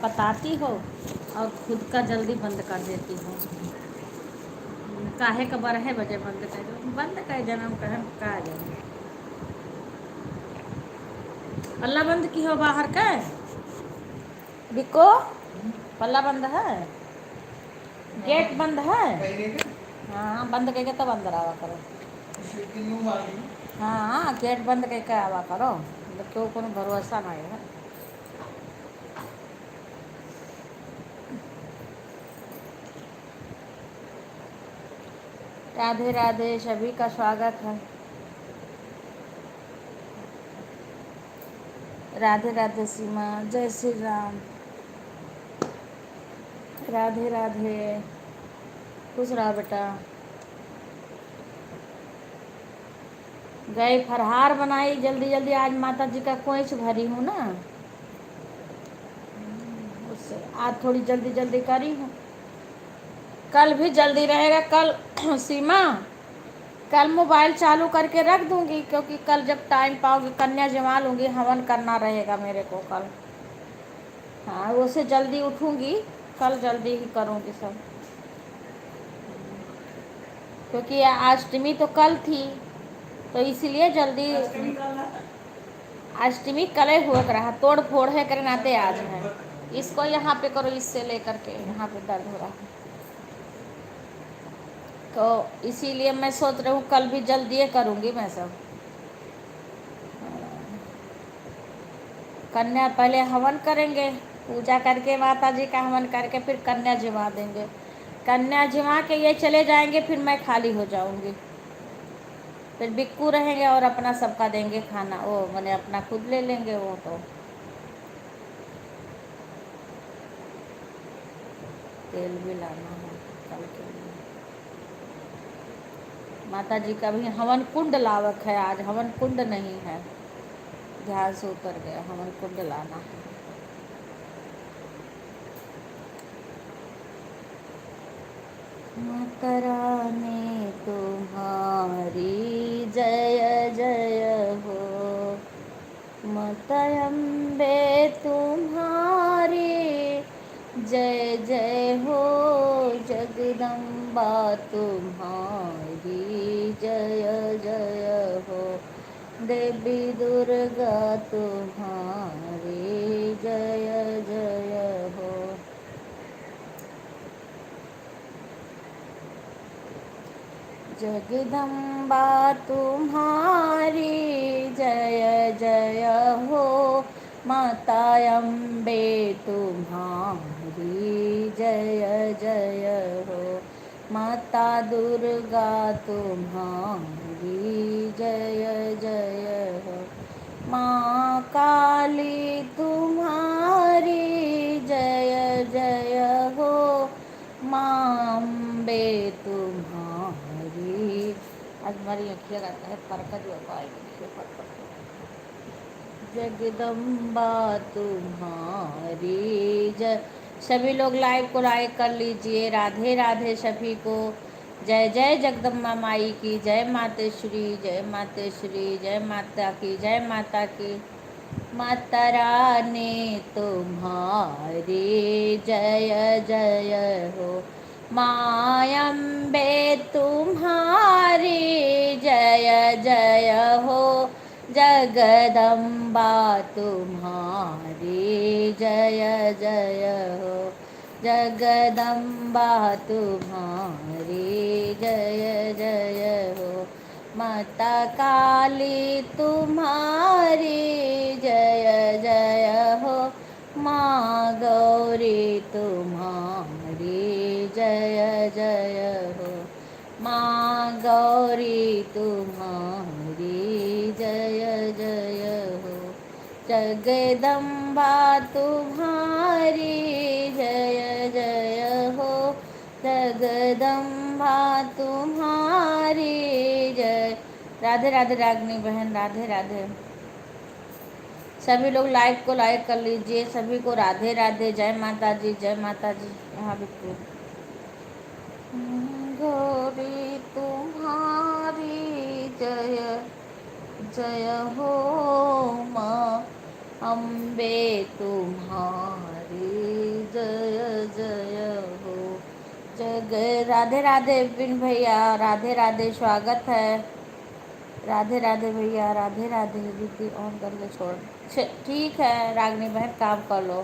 बताती हो और खुद का जल्दी बंद कर देती हो। काहे का 12 बजे बंद कर देना कहन का जाए। पल्ला बंद की हो बाहर का बिको पल्ला बंद है, गेट बंद है। हाँ बंद करके तब अंदर आवा करो। हाँ गेट बंद करके आवा करो, क्यों को भरोसा नहीं है। राधे राधे, सभी का स्वागत है। राधे राधे सीमा, जय श्री राम। राधे राधे, खुश रहा बेटा। गए फरहार बनाई जल्दी जल्दी, आज माता जी का खोइच भरी हूँ ना, उससे आज थोड़ी जल्दी जल्दी करी हूँ। कल भी जल्दी रहेगा। कल सीमा कल मोबाइल चालू करके रख दूंगी, क्योंकि कल जब टाइम पाओगी कन्या जमा लूँगी, हवन करना रहेगा मेरे को कल। हाँ उससे जल्दी उठूँगी, कल जल्दी ही करूँगी सब, क्योंकि अष्टमी तो कल थी तो इसलिए जल्दी। अष्टमी कल हुआ रहा, तोड़ फोड़ है करे नाते आज है। इसको यहाँ पे करो, इससे लेकर के यहाँ पे दर्द हो रहा है, तो इसीलिए मैं सोच रही हूँ कल भी जल्दी करूँगी मैं सब। कन्या पहले हवन करेंगे, पूजा करके माता जी का हवन करके फिर कन्या जिमा देंगे। कन्या जिमा के ये चले जाएंगे, फिर मैं खाली हो जाऊंगी। फिर बिक्कू रहेंगे और अपना सबका देंगे खाना, वो मैंने अपना खुद ले लेंगे वो तो। तेल भी लाना है कल के लिए। माता जी का भी हवन कुंड लावक है, आज हवन कुंड नहीं है, ध्यान से उतर गया। हवन कुंड लाना है। माता रानी तुम्हारी जय जय हो, माता अम्बे तुम्हारी जय जय हो, जगदम्बा तुम्हारी जय जय हो, देवी दुर्गा तुम्हारी जय जय हो। जगदम्बा तुम्हारी जय जय हो, माता अम्बे तुम्हारी जय जय हो, माता दुर्गा तुम्हारी जय जय हो, माँ काली तुम्हारी जय जय हो, माँ अम्बे तुम्हारी। आज हमारी अखियाँ करता है परकत जो पाएगी। जगदम्बा तुम्हारी जय। सभी लोग लाइव को लाइक कर लीजिए। राधे राधे सभी को। जय जय जगदम्बा माई की जय, मातेश्वरी जय, मातेश्वरी जय, माता की जय, माता की। माता रानी तुम्हारी जय जय हो, माँ अम्बे तुम्हारी जय जय हो, जगदम्बा तुम्हारी जय जय हो, जगदम्बा तुम्हारी जय जय हो, माता काली तुम्हारी जय जय हो, माँ गौरी तुम्हारी जय जय हो, माँ गौरी तुम्हारी जय जय हो, जगदम्बा तुम्हारी जय जय हो, जगदम्बा तुम्हारी जय। राधे राधे रागनी बहन, राधे राधे। सभी लोग लाइक को लाइक कर लीजिए। सभी को राधे राधे, जय माता जी, जय माता जी। यहाँ बिल्कुल गौरी तुम्हारी जय जय हो, माँ अम्बे तुम्हारी जय हो। जय राधे राधे विपिन भैया, राधे राधे, स्वागत है। राधे राधे भैया, राधे राधे। दीदी ऑन करके छोड़, ठीक है रागनी बहन, काम कर लो।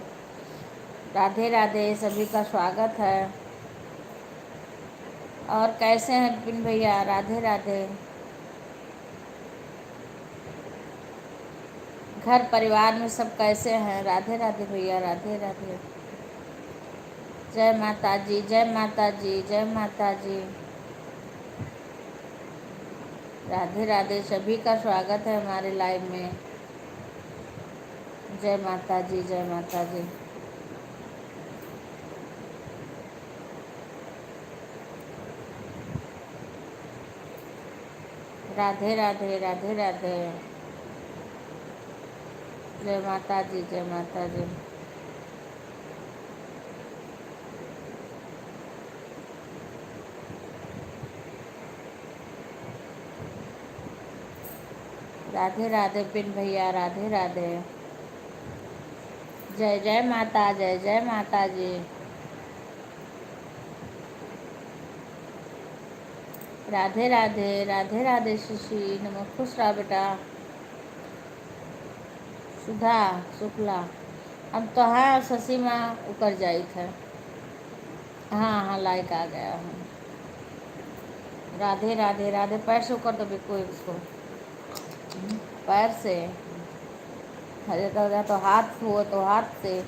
राधे राधे, सभी का स्वागत है। और कैसे हैं विपिन भैया? राधे राधे। घर परिवार में सब कैसे हैं? राधे राधे भैया, राधे राधे। जय माता जी, जय माता जी, जय माता जी। राधे राधे, सभी का स्वागत है हमारे लाइव में। जय माता जी, जय माता जी। राधे राधे, राधे राधे। जय माता जी, जय माता जी। राधे राधे पिन भैया, राधे राधे। जय जय माता, जय जय माता जी। राधे राधे, राधे राधे शशि, नमो खुश रहा बेटा। सुधा शुक्ला, हम तो हाँ शशि माँ उकर जाई थे। हाँ हाँ, लाइक आ गया हूँ। राधे राधे, राधे। पैर से उकर दो बिल्कुल इसको, पैर से। अरे तो हाथ हुआ तो हाथ से।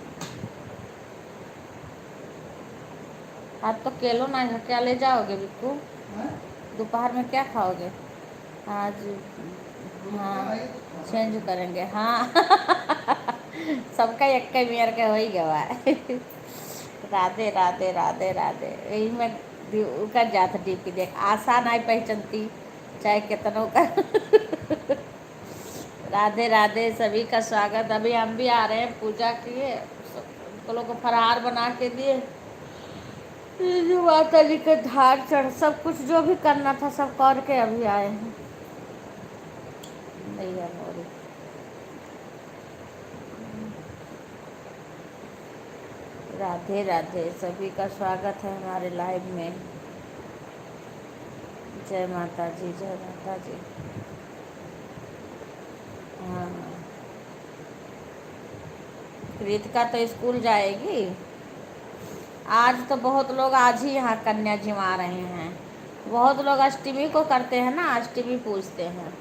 हाथ तो केलो ना है, क्या ले जाओगे बिक्कू? दोपहर में क्या खाओगे आज? हाँ चेंज करेंगे, हाँ। सबका एक मेयर के हो ही गवा है। राधे राधे, राधे राधे। यही में कर जात डीपी देख, आशा नहीं पहचानती चाहे कितनों का। राधे राधे, सभी का स्वागत। अभी हम भी आ रहे हैं, पूजा किए, उनको लोग को फरार बना के दिए, जो माता जी के धार चढ़ सब कुछ जो भी करना था सब करके अभी आए हैं। नहीं है मोरी। राधे राधे, सभी का स्वागत है हमारे लाइव में। जय माता जी, जय माता जी। हाँ, कृतिका तो स्कूल जाएगी आज। तो बहुत लोग आज ही यहाँ कन्या जिमा रहे हैं। बहुत लोग अष्टमी को करते हैं ना, अष्टमी पूजते हैं।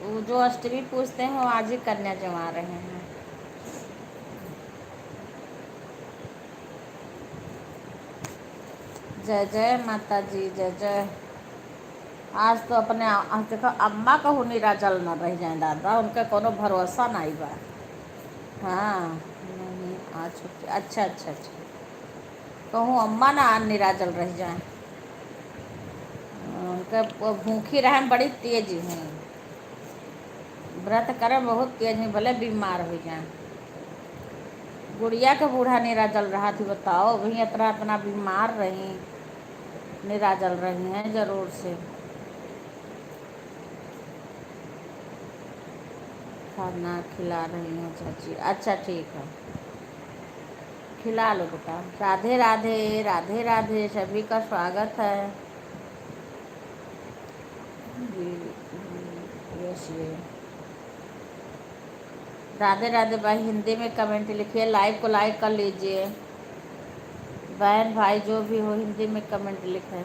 वो जो अष्टमी पूजते हैं वो आज ही कन्या जिमा रहे हैं। जय जय माता जी, जय जय। आज तो अपने देखो अम्मा का हुनीरा जल न रह जाए दादा, उनका कोनो भरोसा नहीं बा। हाँ नहीं, आज छुट्टी। अच्छा अच्छा अच्छा, कहूँ अम्मा ना निराजल रह जाए, उनका भूखी रहें बड़ी तेज हैं, व्रत करें बहुत तेज हैं, भले बीमार हो जाए। गुड़िया के बूढ़ा निराजल रहा थी, बताओ वही इतना इतना बीमार रही, निराजल रही हैं जरूर से। खाना खिला रही हैं चाची, अच्छा ठीक है, खिला लो बेटा। राधे राधे, राधे राधे, सभी का स्वागत है। यस ये राधे राधे भाई, हिंदी में कमेंट लिखिए, लाइव को लाइक कर लीजिए। बहन भाई जो भी हो हिंदी में कमेंट लिखें,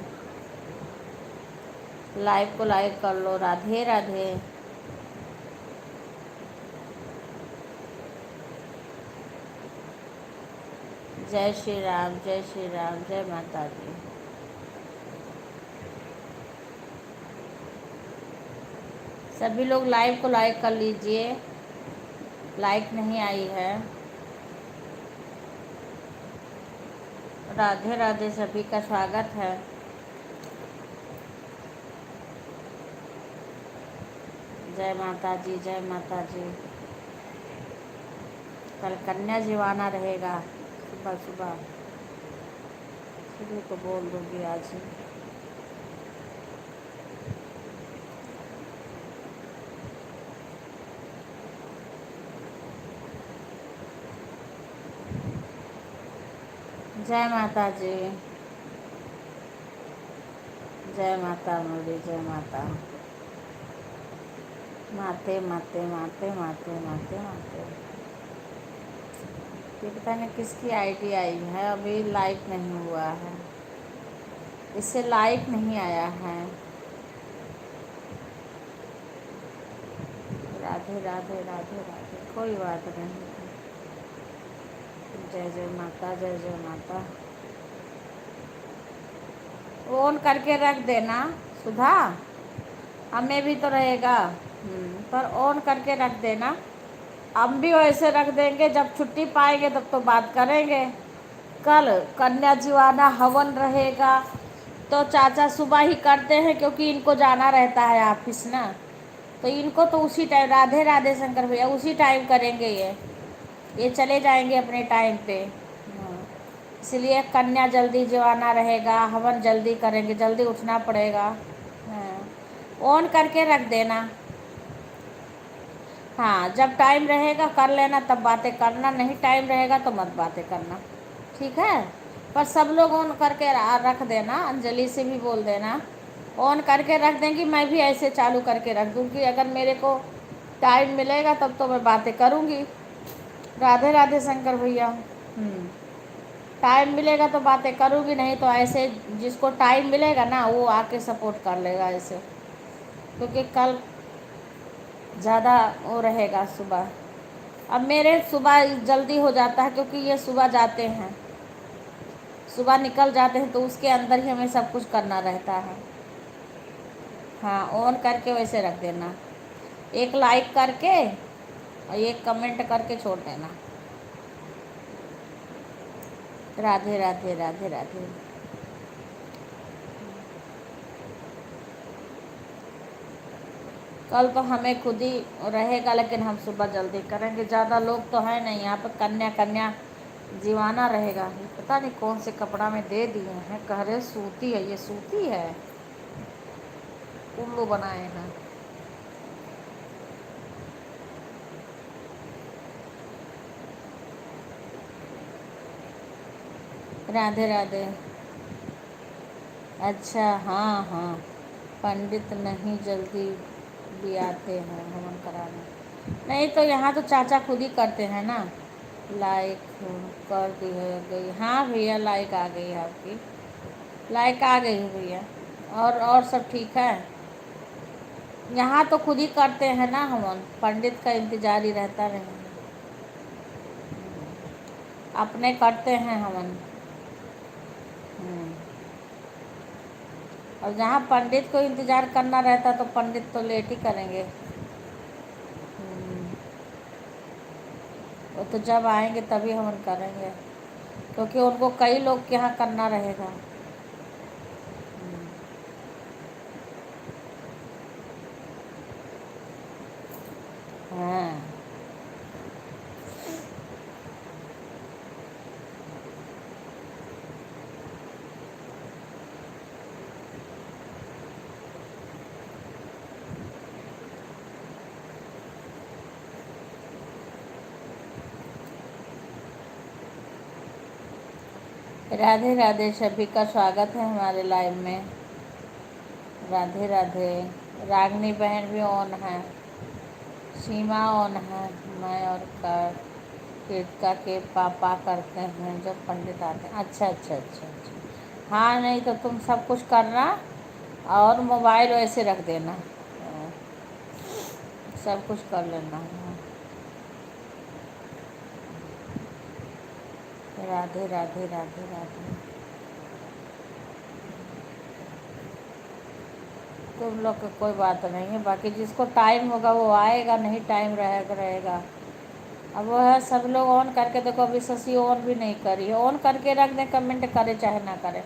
लाइव को लाइक कर लो। राधे राधे। जय श्री राम, जय श्री राम, जय माता दी। सभी लोग लाइव को लाइक कर लीजिए, लाइक नहीं आई है। राधे राधे, सभी का स्वागत है। जय माता जी, जय माता जी। कल कन्या जीवाना रहेगा सुबह सुबह, सभी को बोल दूँगी आज ही। जय माता जी। जय माता मुरली, जय माता। माते माते माते माते माते माते। ये पता नहीं किसकी आईडी आई है, अभी लाइक नहीं हुआ है, इससे लाइक नहीं आया है। राधे राधे राधे राधे, कोई बात नहीं। जय जय माता, जय जय माता। ऑन करके रख देना सुधा, हमें भी तो रहेगा। पर ऑन करके रख देना, हम भी वैसे रख देंगे, जब छुट्टी पाएंगे तब तो बात करेंगे। कल कन्या जीवाना हवन रहेगा, तो चाचा सुबह ही करते हैं क्योंकि इनको जाना रहता है ऑफिस ना, तो इनको तो उसी टाइम, राधे राधे शंकर भैया, उसी टाइम करेंगे ये चले जाएंगे अपने टाइम पे। इसलिए कन्या जल्दी जवाना रहेगा, हवन जल्दी करेंगे, जल्दी उठना पड़ेगा। ऑन करके रख देना। हाँ, जब टाइम रहेगा कर लेना, तब बातें करना, नहीं टाइम रहेगा तो मत बातें करना, ठीक है। पर सब लोग ऑन करके रख देना, अंजलि से भी बोल देना ऑन करके रख देंगी, मैं भी ऐसे चालू करके रख दूँगी, अगर मेरे को टाइम मिलेगा तब तो मैं बातें करूँगी। राधे राधे शंकर भैया। टाइम मिलेगा तो बातें करूँगी, नहीं तो ऐसे जिसको टाइम मिलेगा ना वो आके सपोर्ट कर लेगा ऐसे, क्योंकि कल ज़्यादा वो रहेगा सुबह। अब मेरे सुबह जल्दी हो जाता है क्योंकि ये सुबह जाते हैं, सुबह निकल जाते हैं, तो उसके अंदर ही हमें सब कुछ करना रहता है। हाँ, ऑन करके वैसे रख देना, एक लाइक करके और एक कमेंट करके छोड़ देना। राधे राधे राधे राधे। कल तो हमें खुद ही रहेगा, लेकिन हम सुबह जल्दी करेंगे, ज़्यादा लोग तो हैं नहीं यहाँ पर। कन्या कन्या जीवाना रहेगा, ये पता नहीं कौन से कपड़ा में दे दिए हैं, कह रहे सूती है, ये सूती है, उल्लू बनाए हैं। राधे राधे। अच्छा, हाँ हाँ, पंडित नहीं जल्दी भी आते हैं हवन कराने, नहीं तो यहाँ तो चाचा खुद ही करते हैं ना। लाइक कर दी है गई, हाँ भैया लाइक आ गई है आपकी, लाइक आ गई है भैया। और सब ठीक है। यहाँ तो खुद ही करते हैं ना हवन, पंडित का इंतजार ही रहता नहीं, अपने करते हैं हवन। और जहाँ पंडित को इंतज़ार करना रहता तो पंडित तो लेट ही करेंगे। वो तो जब आएंगे तभी हवन करेंगे, क्योंकि उनको कई लोग के यहाँ करना रहेगा। हाँ, राधे राधे, सभी का स्वागत है हमारे लाइव में। राधे राधे। रागनी बहन भी ऑन है, सीमा ऑन है, मैं और कृतिका के पापा करते हैं जब पंडित आते हैं। अच्छा अच्छा अच्छा अच्छा, हाँ, नहीं तो तुम सब कुछ करना और मोबाइल वैसे रख देना, सब कुछ कर लेना। राधे राधे राधे राधे। तुम लोग का कोई बात नहीं है, बाकी जिसको टाइम होगा वो आएगा, नहीं टाइम रहेगा। अब वो है, सब लोग ऑन करके देखो, अभी शशि ऑन भी नहीं करी है, ऑन करके रख दें, कमेंट करे चाहे ना करे,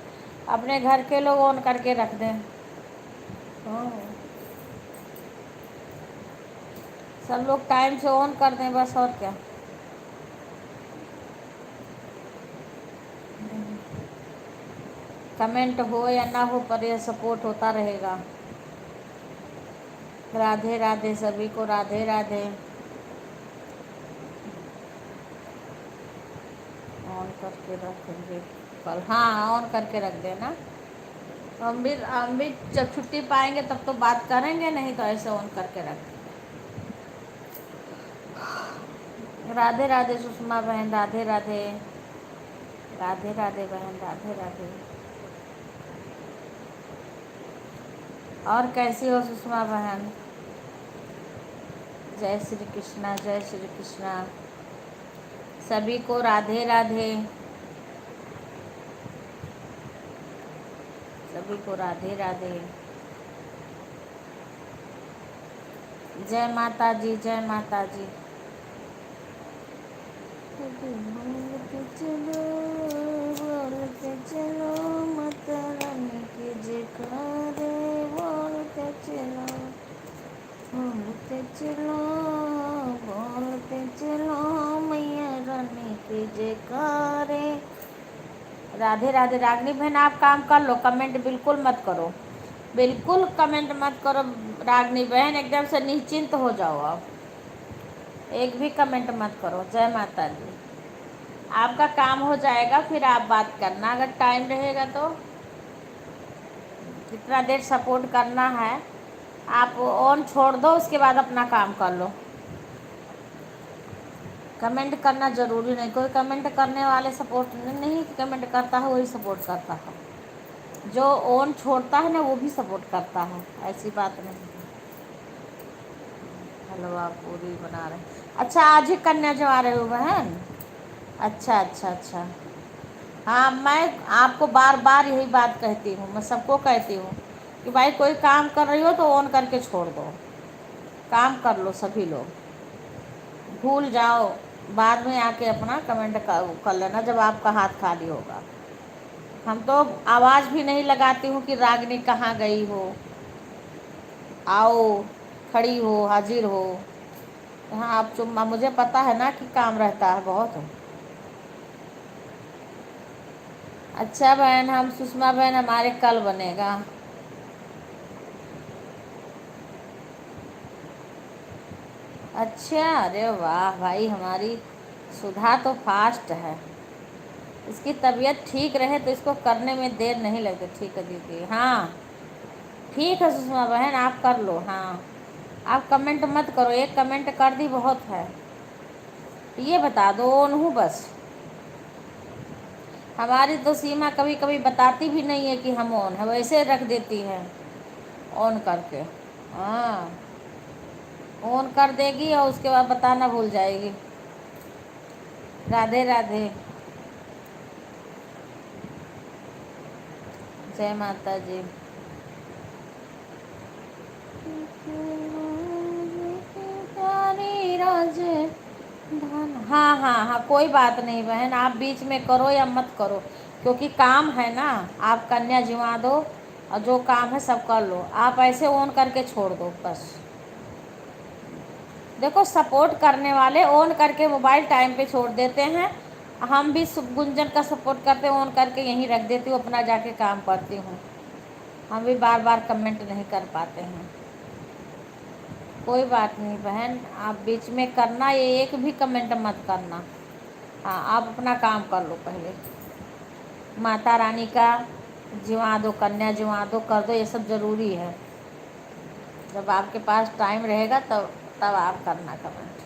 अपने घर के लोग ऑन करके रख दें। हाँ, सब लोग टाइम से ऑन कर दें बस, और क्या। कमेंट हो या ना हो, पर यह सपोर्ट होता रहेगा। राधे राधे सभी को, राधे राधे। ऑन करके रखेंगे। कल, हाँ ऑन करके रख देना। हम भी जब छुट्टी पाएंगे तब तो बात करेंगे, नहीं तो ऐसे ऑन करके रख दें। राधे राधे सुषमा बहन, राधे राधे। राधे राधे बहन, राधे राधे। और कैसी हो सुषमा बहन? जय श्री कृष्णा, जय श्री कृष्णा। सभी को राधे राधे, सभी को राधे राधे। जय माता जी, जय माता जी। बोलते चलो, बोलते चलो, माता रानी की जयकारे, बोलते चलो, बोलते चलो, बोलते चलो, मैया रानी की जयकारे। राधे राधे। रागनी बहन आप काम कर लो, कमेंट बिल्कुल मत करो, बिल्कुल कमेंट मत करो। रागनी बहन एकदम से निश्चिंत हो जाओ, आप एक भी कमेंट मत करो। जय माता दी। आपका काम हो जाएगा, फिर आप बात करना अगर टाइम रहेगा तो। कितना देर सपोर्ट करना है आप ऑन छोड़ दो, उसके बाद अपना काम कर लो। कमेंट करना ज़रूरी नहीं, कोई कमेंट करने वाले सपोर्ट नहीं, कमेंट करता है वही सपोर्ट करता है, जो ऑन छोड़ता है ना वो भी सपोर्ट करता है, ऐसी बात नहीं। हलवा पूरी बना रहे, अच्छा आज ही कन्या जमा रहे हो बहन? अच्छा अच्छा अच्छा। हाँ मैं आपको बार बार यही बात कहती हूँ, मैं सबको कहती हूँ कि भाई कोई काम कर रही हो तो ऑन करके छोड़ दो, काम कर लो सभी लोग, भूल जाओ, बाद में आके अपना कमेंट कर लेना जब आपका हाथ खाली होगा। हम तो आवाज़ भी नहीं लगाती हूँ कि रागनी कहाँ गई हो, आओ, खड़ी हो, हाजिर हो। हाँ आप चुप, मुझे पता है ना कि काम रहता है बहुत। अच्छा बहन, हम सुषमा बहन हमारे कल बनेगा। अच्छा, अरे वाह भाई, हमारी सुधा तो फास्ट है, इसकी तबीयत ठीक रहे तो इसको करने में देर नहीं लगती। ठीक है दीदी, हाँ ठीक है सुषमा बहन आप कर लो। हाँ आप कमेंट मत करो, एक कमेंट कर दी बहुत है, ये बता दो ऑन हूँ बस। हमारी तो सीमा कभी कभी बताती भी नहीं है कि हम ऑन है, वैसे रख देती है ऑन करके। हाँ ऑन कर देगी और उसके बाद बताना भूल जाएगी। राधे राधे। जय माता जी। हाँ हाँ हाँ कोई बात नहीं बहन, आप बीच में करो या मत करो, क्योंकि काम है ना, आप कन्या जिवा दो और जो काम है सब कर लो, आप ऐसे ऑन करके छोड़ दो बस। देखो सपोर्ट करने वाले ऑन करके मोबाइल टाइम पे छोड़ देते हैं, हम भी गुंजन का सपोर्ट करते हैं, ऑन करके यहीं रख देती हूँ, अपना जाके काम करती हूँ, हम भी बार बार कमेंट नहीं कर पाते हैं। कोई बात नहीं बहन, आप बीच में करना, ये एक भी कमेंट मत करना। हाँ आप अपना काम कर लो पहले, माता रानी का जिवा दो, कन्या जिवा दो, कर दो, ये सब ज़रूरी है। जब आपके पास टाइम रहेगा तब आप करना कमेंट।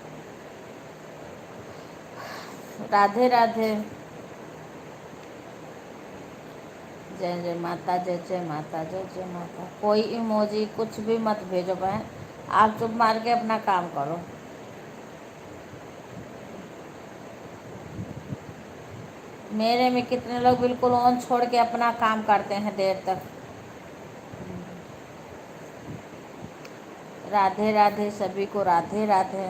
राधे राधे। जय जय माता, जय जय माता, जय जय माता। कोई इमोजी कुछ भी मत भेजो बहन, आप चुप मार के अपना काम करो। मेरे में कितने लोग बिल्कुल ऑन छोड़ के अपना काम करते हैं देर तक। राधे राधे, सभी को राधे राधे।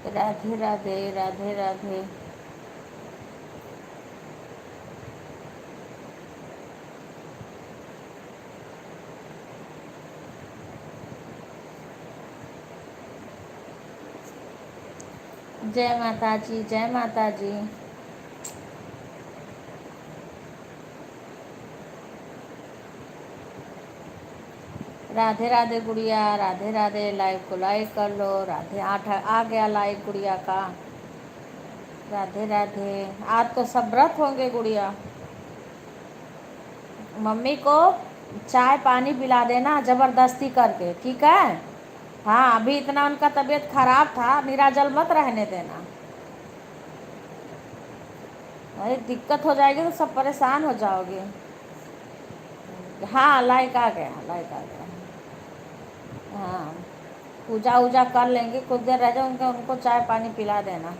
राधे राधे, राधे राधे। जय माता जी, जय माता जी। राधे राधे गुड़िया, राधे राधे। लाइव को लाइक कर लो। राधे, 8 आ गया लाइक गुड़िया का। राधे राधे। आज तो सब व्रत होंगे गुड़िया। मम्मी को चाय पानी पिला देना जबरदस्ती करके, ठीक है। हाँ, अभी इतना उनका तबीयत खराब था, निराजल मत रहने देना। अरे दिक्कत हो जाएगी तो सब परेशान हो जाओगे। हाँ, लाइक आ गया, लाइक आ गया। हाँ, पूजा वूजा कर लेंगे, कुछ देर रह जाओ, उनको चाय पानी पिला देना।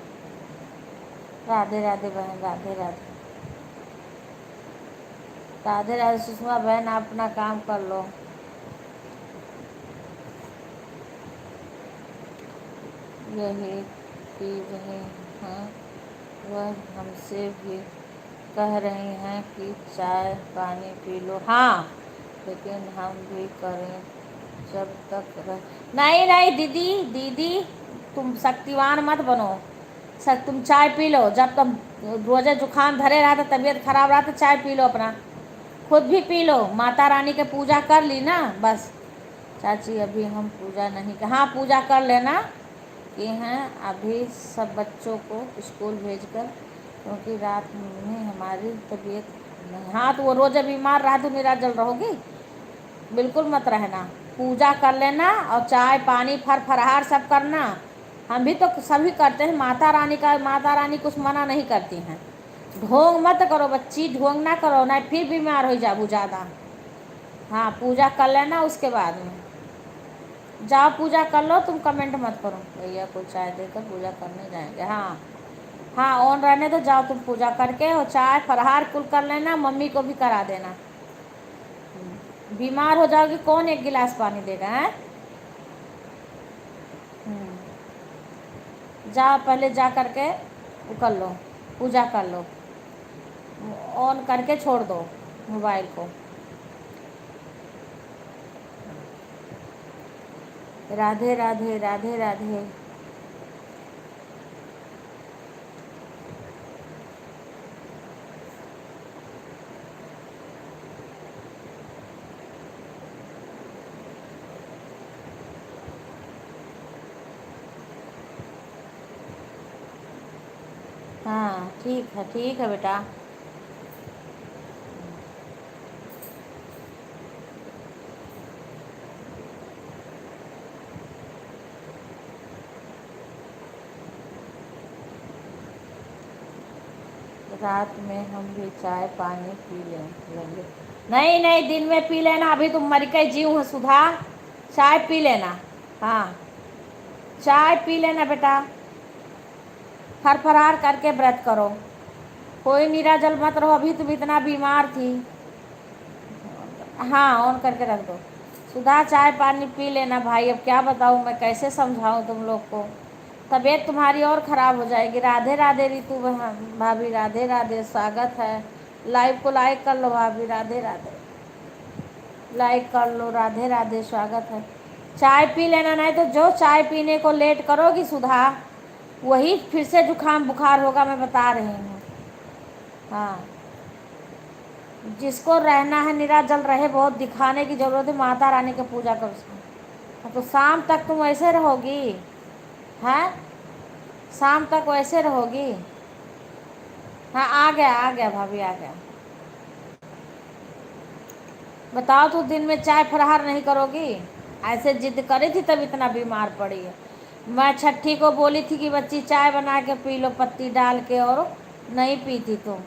राधे राधे बहन, राधे राधे। राधे राधे सुषमा बहन, आप अपना काम कर लो। यही पी रहे हैं, वह हमसे भी कह रही हैं कि चाय पानी पी लो। हाँ, लेकिन हम भी करें जब तक रह... नहीं नहीं दीदी, दीदी तुम शक्तिवान मत बनो। तुम चाय पी लो, जब तुम रोजे जुकाम धरे रहा था, तबीयत खराब रहा तो चाय पी लो अपना, खुद भी पी लो। माता रानी के पूजा कर ली ना, बस। चाची अभी हम पूजा नहीं कर... हाँ, पूजा कर लेना कि हैं अभी सब बच्चों को स्कूल भेजकर, क्योंकि रात में हमारी तबीयत नहीं। हाँ, तो वो रोज़ बीमार रहा तो निराजल रहोगी, बिल्कुल मत रहना। पूजा कर लेना और चाय पानी फल फलहार सब करना। हम भी तो सभी करते हैं, माता रानी का, माता रानी कुछ मना नहीं करती हैं। ढोंग मत करो बच्ची, ढोंग ना करो, ना फिर बीमार हो जाओ ज़्यादा। हाँ, पूजा कर लेना, उसके बाद में जाओ पूजा कर लो। तुम कमेंट मत करो, भैया को चाय देकर पूजा करने जाएंगे। हाँ हाँ, ऑन रहने दो, जाओ तुम पूजा करके और चाय फलहार कुल कर लेना, मम्मी को भी करा देना। बीमार हो जाओगी, कौन एक गिलास पानी देगा है? जाओ पहले जा करके वो कर लो, पूजा कर लो, ऑन करके छोड़ दो मोबाइल को। राधे राधे, राधे राधे। हाँ ठीक है बेटा। रात में हम भी चाय पानी पी लेंगे। नहीं नहीं, दिन में पी लेना, अभी तुम मर के जीव हो सुधा। चाय पी लेना। हाँ, चाय पी लेना बेटा, फरफरार करके व्रत करो, कोई निराजल मत रहो। अभी तुम इतना बीमार थी। हाँ, ऑन करके रख दो। सुधा चाय पानी पी लेना भाई। अब क्या बताऊँ मैं, कैसे समझाऊँ तुम लोग को, तबीयत तुम्हारी और ख़राब हो जाएगी। राधे राधे रितु भाभी, राधे राधे, स्वागत है। लाइव को लाइक कर लो भाभी, राधे राधे, लाइक कर लो, राधे राधे, स्वागत है। चाय पी लेना, नहीं तो जो चाय पीने को लेट करोगी सुधा, वही फिर से जुकाम बुखार होगा, मैं बता रही हूँ। हाँ, जिसको रहना है निराजल रहे, बहुत दिखाने की ज़रूरत है, माता रानी की पूजा करो। तो शाम तक तुम ऐसे रहोगी? हैं, शाम तक वैसे रहोगी? हाँ, आ गया भाभी, आ गया। बताओ, तो दिन में चाय फलहार नहीं करोगी? ऐसे जिद करी थी तब इतना बीमार पड़ी है। मैं छठी को बोली थी कि बच्ची चाय बना के पी लो पत्ती डाल के, और नहीं पी थी तुम।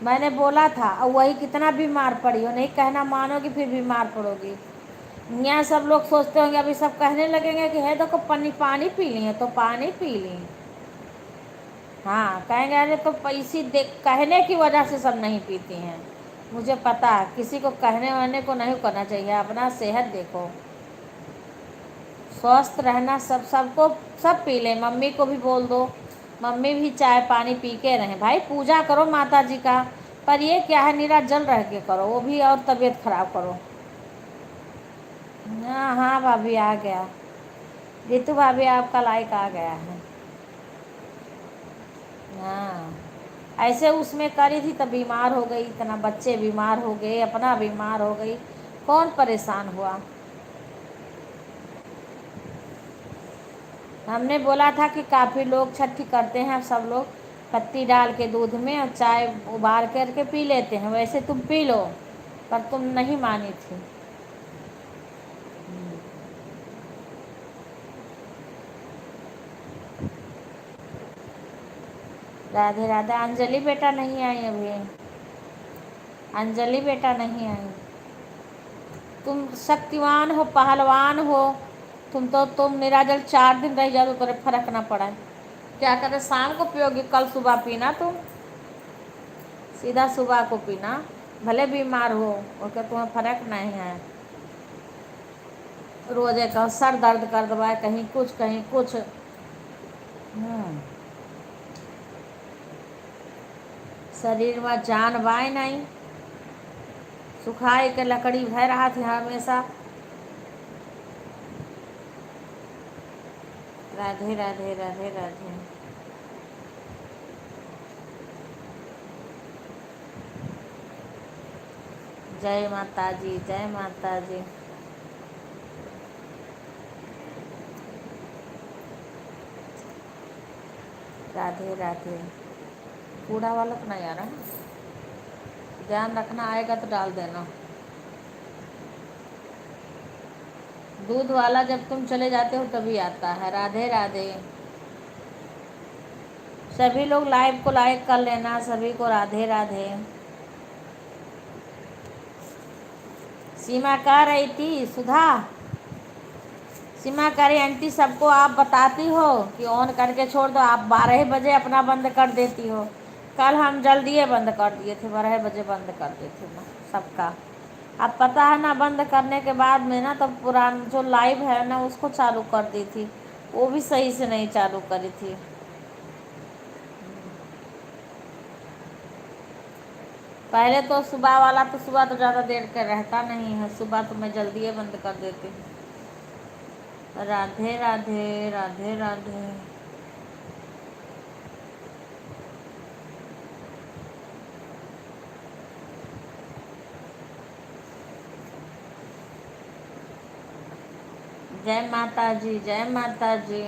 मैंने बोला था, और वही कितना बीमार पड़ी हो, नहीं कहना मानोगी, फिर बीमार पड़ोगी। यहाँ सब लोग सोचते होंगे, अभी सब कहने लगेंगे कि है देखो पानी पानी पी ली है, तो पानी पी ली। हाँ, कहेंगे अरे तो इसी देख कहने की वजह से सब नहीं पीती हैं। मुझे पता है, किसी को कहने वहने को नहीं करना चाहिए, अपना सेहत देखो, स्वस्थ रहना। सबको सब पी लें, मम्मी को भी बोल दो, मम्मी भी चाय पानी पी के रहें। भाई पूजा करो माता जी का, पर ये क्या है, निराजल रह के करो, वो भी और तबीयत खराब करो। हाँ हाँ भाभी, आ गया। रितु भाभी, आपका लाइक आ गया है। हाँ, ऐसे उसमें करी थी तो बीमार हो गई, इतना बच्चे बीमार हो गए, अपना बीमार हो गई, कौन परेशान हुआ। हमने बोला था कि काफ़ी लोग छठी करते हैं, सब लोग पत्ती डाल के दूध में और चाय उबाल करके पी लेते हैं, वैसे तुम पी लो, पर तुम नहीं मानी थी। राधे राधे। अंजलि बेटा नहीं आई अभी, अंजलि बेटा नहीं आई। तुम शक्तिवान हो, पहलवान हो, तुम निराजल 4 दिन रह जाओ तो तुम्हें फर्क ना पड़ा है। क्या करे, शाम को पियोगी, कल सुबह पीना तुम, सीधा सुबह को पीना, भले बीमार हो और क्या तुम्हें फर्क नहीं है। रोजे का सर दर्द कर दबाए, कहीं कुछ कहीं कुछ। शरीर में जान बाय नहीं, सुखाए के लकड़ी भय रहा थे हमेशा। राधे राधे राधे राधे। जय माता जी, जय माता जी। राधे राधे। कूड़ा वाला तो नहीं आ रहा, ध्यान रखना, आएगा तो डाल देना। दूध वाला जब तुम चले जाते हो तभी आता है। राधे राधे। सभी लोग लाइव को लाइक कर लेना, सभी को राधे राधे। सीमा कह रही थी, सुधा, सीमा कह रही आंटी सबको आप बताती हो कि ऑन करके छोड़ दो, आप 12 बजे अपना बंद कर देती हो। कल हम जल्दी बंद कर दिए थे, 12 बजे बंद कर दिए थे ना सबका। अब पता है ना, बंद करने के बाद में ना तो पुरान जो लाइव है ना उसको चालू कर दी थी, वो भी सही से नहीं चालू करी थी। पहले तो सुबह वाला तो सुबह तो ज़्यादा देर का रहता नहीं है, सुबह तो मैं जल्दी बंद कर देती हूँ। राधे राधे राधे राधे। जय माता जी, जय माता जी।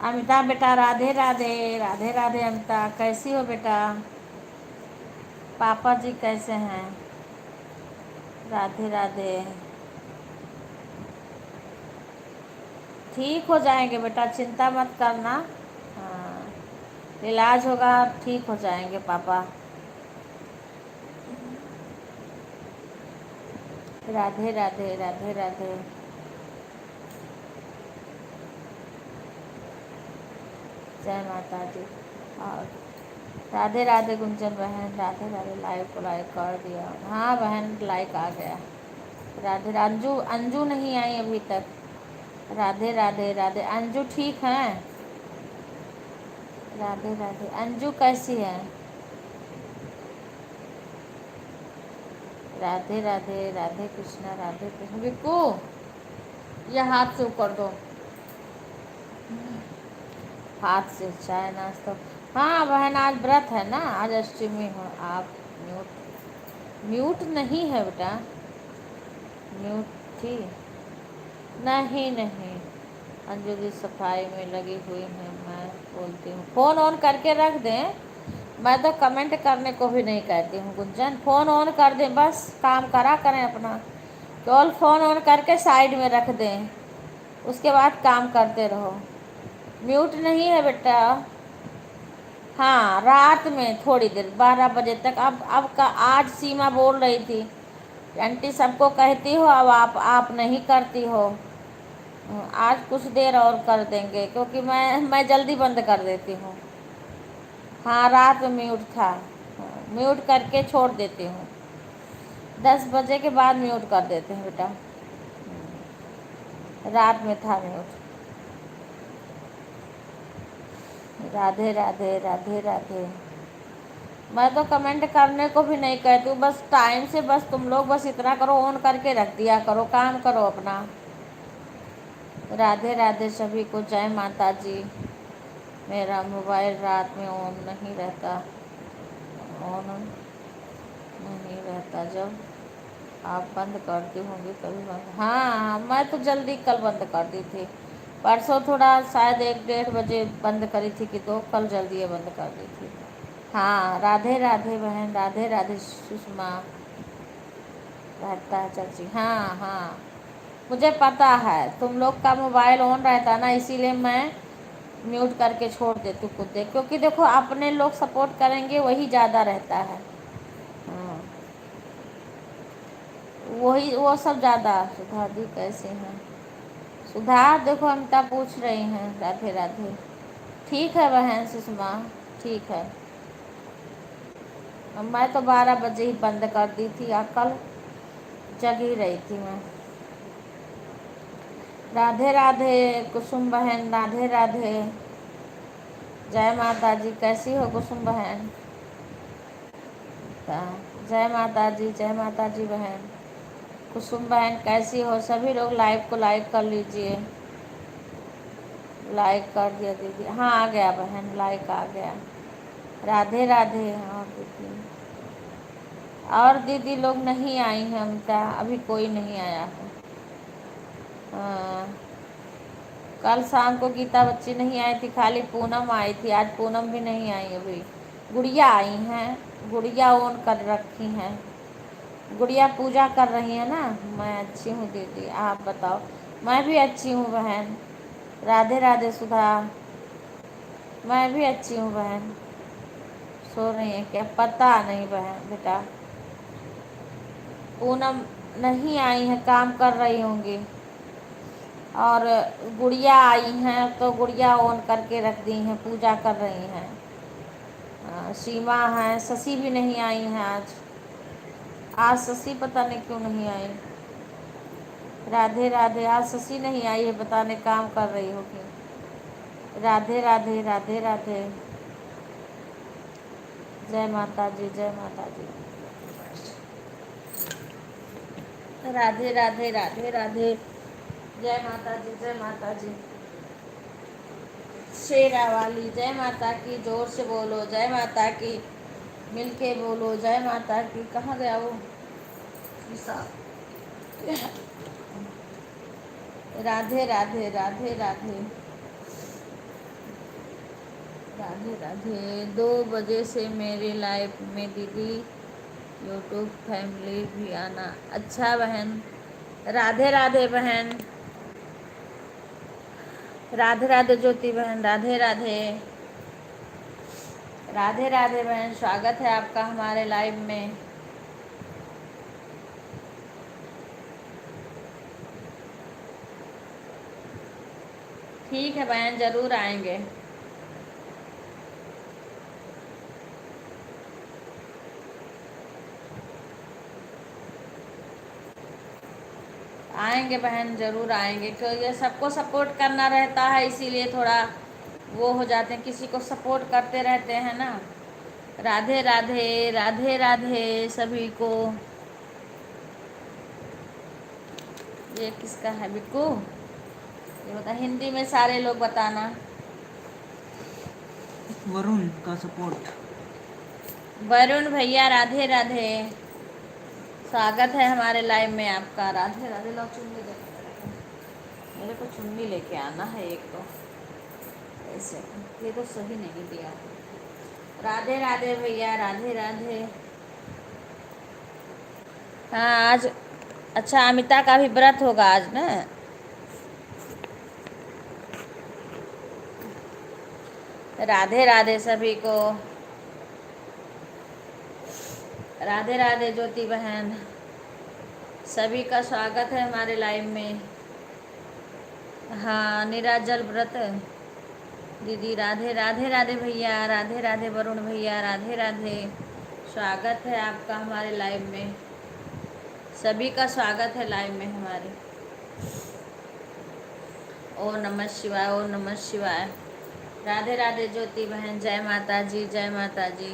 अमिता बेटा राधे राधे, राधे राधे। अमिता कैसी हो बेटा? पापा जी कैसे हैं? राधे राधे। ठीक हो जाएंगे बेटा, चिंता मत करना। हाँ, इलाज होगा, ठीक हो जाएंगे पापा। राधे राधे राधे राधे। जय माता जी। और राधे राधे गुंजन बहन, राधे राधे। लाइक को लाइक कर दिया, हाँ बहन लाइक आ गया। राधे। अंजू, अंजू नहीं आई अभी तक। राधे राधे राधे। अंजू ठीक है? राधे राधे। अंजू कैसी है? राधे राधे राधे कृष्णा, राधे कृष्ण। बिक्कू, यह हाथ से ऊपर दो, हाथ से चाय नाश्ता। हाँ बहन, आज व्रत है ना, आज अष्टमी हो। आप म्यूट, म्यूट नहीं है बेटा, म्यूट थी नहीं नहीं। अंजू जी सफाई में लगी हुई है, मैं बोलती हूँ फ़ोन ऑन करके रख दें। मैं तो कमेंट करने को भी नहीं कहती हूँ गुंजन, फ़ोन ऑन कर दें बस, काम करा करें अपना। केवल फ़ोन ऑन करके साइड में रख दें, उसके बाद काम करते रहो। म्यूट नहीं है बेटा। हाँ, रात में थोड़ी देर, 12 बजे तक। अब का आज सीमा बोल रही थी, आंटी सबको कहती हो, अब आप नहीं करती हो। आज कुछ देर और कर देंगे, क्योंकि मैं जल्दी बंद कर देती हूँ। हाँ, रात में म्यूट था, हाँ, म्यूट करके छोड़ देती हूँ। 10 बजे के बाद म्यूट कर देते हैं बेटा। रात में था म्यूट। राधे राधे राधे राधे। मैं तो कमेंट करने को भी नहीं कहती हूँ, बस टाइम से बस तुम लोग बस इतना करो, ऑन करके रख दिया करो, काम करो अपना। राधे राधे सभी को, जय माता जी। मेरा मोबाइल रात में ऑन नहीं रहता, ऑन नहीं रहता जब आप बंद करती होंगी कभी बंद। हाँ, मैं तो जल्दी कल बंद कर दी थी, परसों थोड़ा शायद 1-1:30 बजे बंद करी थी कि तो कल जल्दी ये बंद कर दी थी। हाँ, राधे राधे बहन, राधे राधे सुषमा। रहता है चाची, हाँ हाँ, मुझे पता है तुम लोग का मोबाइल ऑन रहता है ना, इसीलिए मैं म्यूट करके छोड़ देती हूँ खुद देख, क्योंकि देखो अपने लोग सपोर्ट करेंगे वही ज़्यादा रहता है। हाँ, वही वो सब ज़्यादा। सुधा दी कैसे हैं? सुधा देखो अमिता पूछ रही हैं, राधे राधे। ठीक है बहन सुषमा, ठीक है। मैं तो 12 बजे ही बंद कर दी थी, कल जग ही रही थी मैं। राधे राधे कुसुम बहन, राधे राधे। जय माता जी, कैसी हो कुसुम बहन? जय माता जी, जय माता जी बहन। कुसुम बहन कैसी हो? सभी लोग लाइव को लाइक कर लीजिए। लाइक कर दिया दीदी? हाँ आ गया बहन, लाइक आ गया। राधे राधे। और दीदी लोग नहीं आई हैं अमिता, अभी कोई नहीं आया है। हाँ, कल शाम को गीता बच्ची नहीं आई थी, खाली पूनम आई थी, आज पूनम भी नहीं आई अभी। गुड़िया आई हैं, गुड़िया ऑन कर रखी हैं। गुड़िया पूजा कर रही है ना। मैं अच्छी हूँ दीदी, आप बताओ? मैं भी अच्छी हूँ बहन। राधे राधे सुधा। मैं भी अच्छी हूँ बहन। सो रही है क्या? पता नहीं बहन बेटा। पूनम नहीं आई है, काम कर रही होंगी। और गुड़िया आई हैं तो गुड़िया ऑन करके रख दी हैं, पूजा कर रही हैं। सीमा है, शशि भी नहीं आई हैं आज। आज शशि पता नहीं क्यों नहीं आई। राधे राधे, आज शशि नहीं आई है, पता नहीं काम कर रही होगी। राधे राधे राधे राधे। जय माता जी, जय माता जी। राधे राधे राधे राधे। जय माता जी, जय माता जी। शेरा वाली जय माता की, जोर से बोलो जय माता की, मिलके बोलो जय माता की। कहाँ गया वो? राधे राधे राधे राधे राधे राधे। 2 बजे से मेरे लाइफ में दीदी यूट्यूब फैमिली भी आना। अच्छा बहन, राधे राधे बहन। राधे राधे ज्योति बहन, राधे राधे। राधे राधे बहन, स्वागत है आपका हमारे लाइव में। ठीक है बहन, ज़रूर आएंगे। आएंगे बहन, ज़रूर आएंगे। तो ये सबको सपोर्ट करना रहता है, इसीलिए थोड़ा वो हो जाते हैं, किसी को सपोर्ट करते रहते हैं ना। राधे राधे राधे राधे सभी को। ये किसका है बिक्कू? ये बता, हिंदी में सारे लोग बताना। वरुण का सपोर्ट। वरुण भैया राधे राधे, स्वागत है हमारे लाइव में आपका। राधे राधे। लो चुन्नी दे, मेरे को चुन्नी लेके आना है एक तो। ऐसे ये तो सही नहीं दिया। राधे राधे भैया, राधे राधे। हाँ आज, अच्छा अमिता का भी व्रत होगा आज ना। राधे राधे सभी को। राधे राधे ज्योति बहन, सभी का स्वागत है हमारे लाइव में। हाँ, निराजल व्रत दीदी। राधे राधे राधे भैया, राधे राधे वरुण भैया, राधे राधे। स्वागत है आपका हमारे लाइव में, सभी का स्वागत है लाइव में हमारे। ओम नमः शिवाय, ओम नमः शिवाय। राधे राधे ज्योति बहन, जय माता जी, जय माता जी।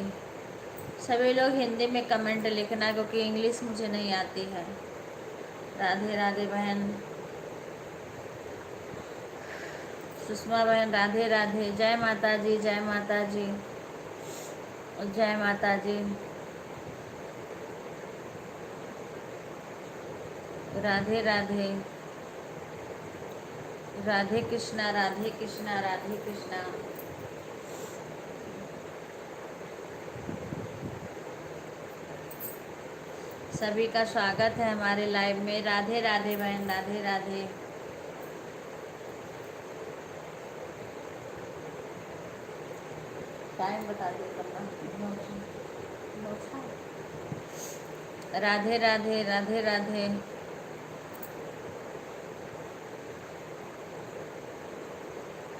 सभी लोग हिंदी में कमेंट लिखना क्योंकि इंग्लिश मुझे नहीं आती है। राधे राधे बहन। सुषमा बहन राधे राधे, जय माता जी, जय माता जी, जय माता जी। राधे राधे, राधे कृष्णा, राधे कृष्णा, राधे कृष्णा। सभी का स्वागत है हमारे लाइव में। राधे राधे बहन, राधे राधे। टाइम बता दो करना। राधे राधे, राधे राधे।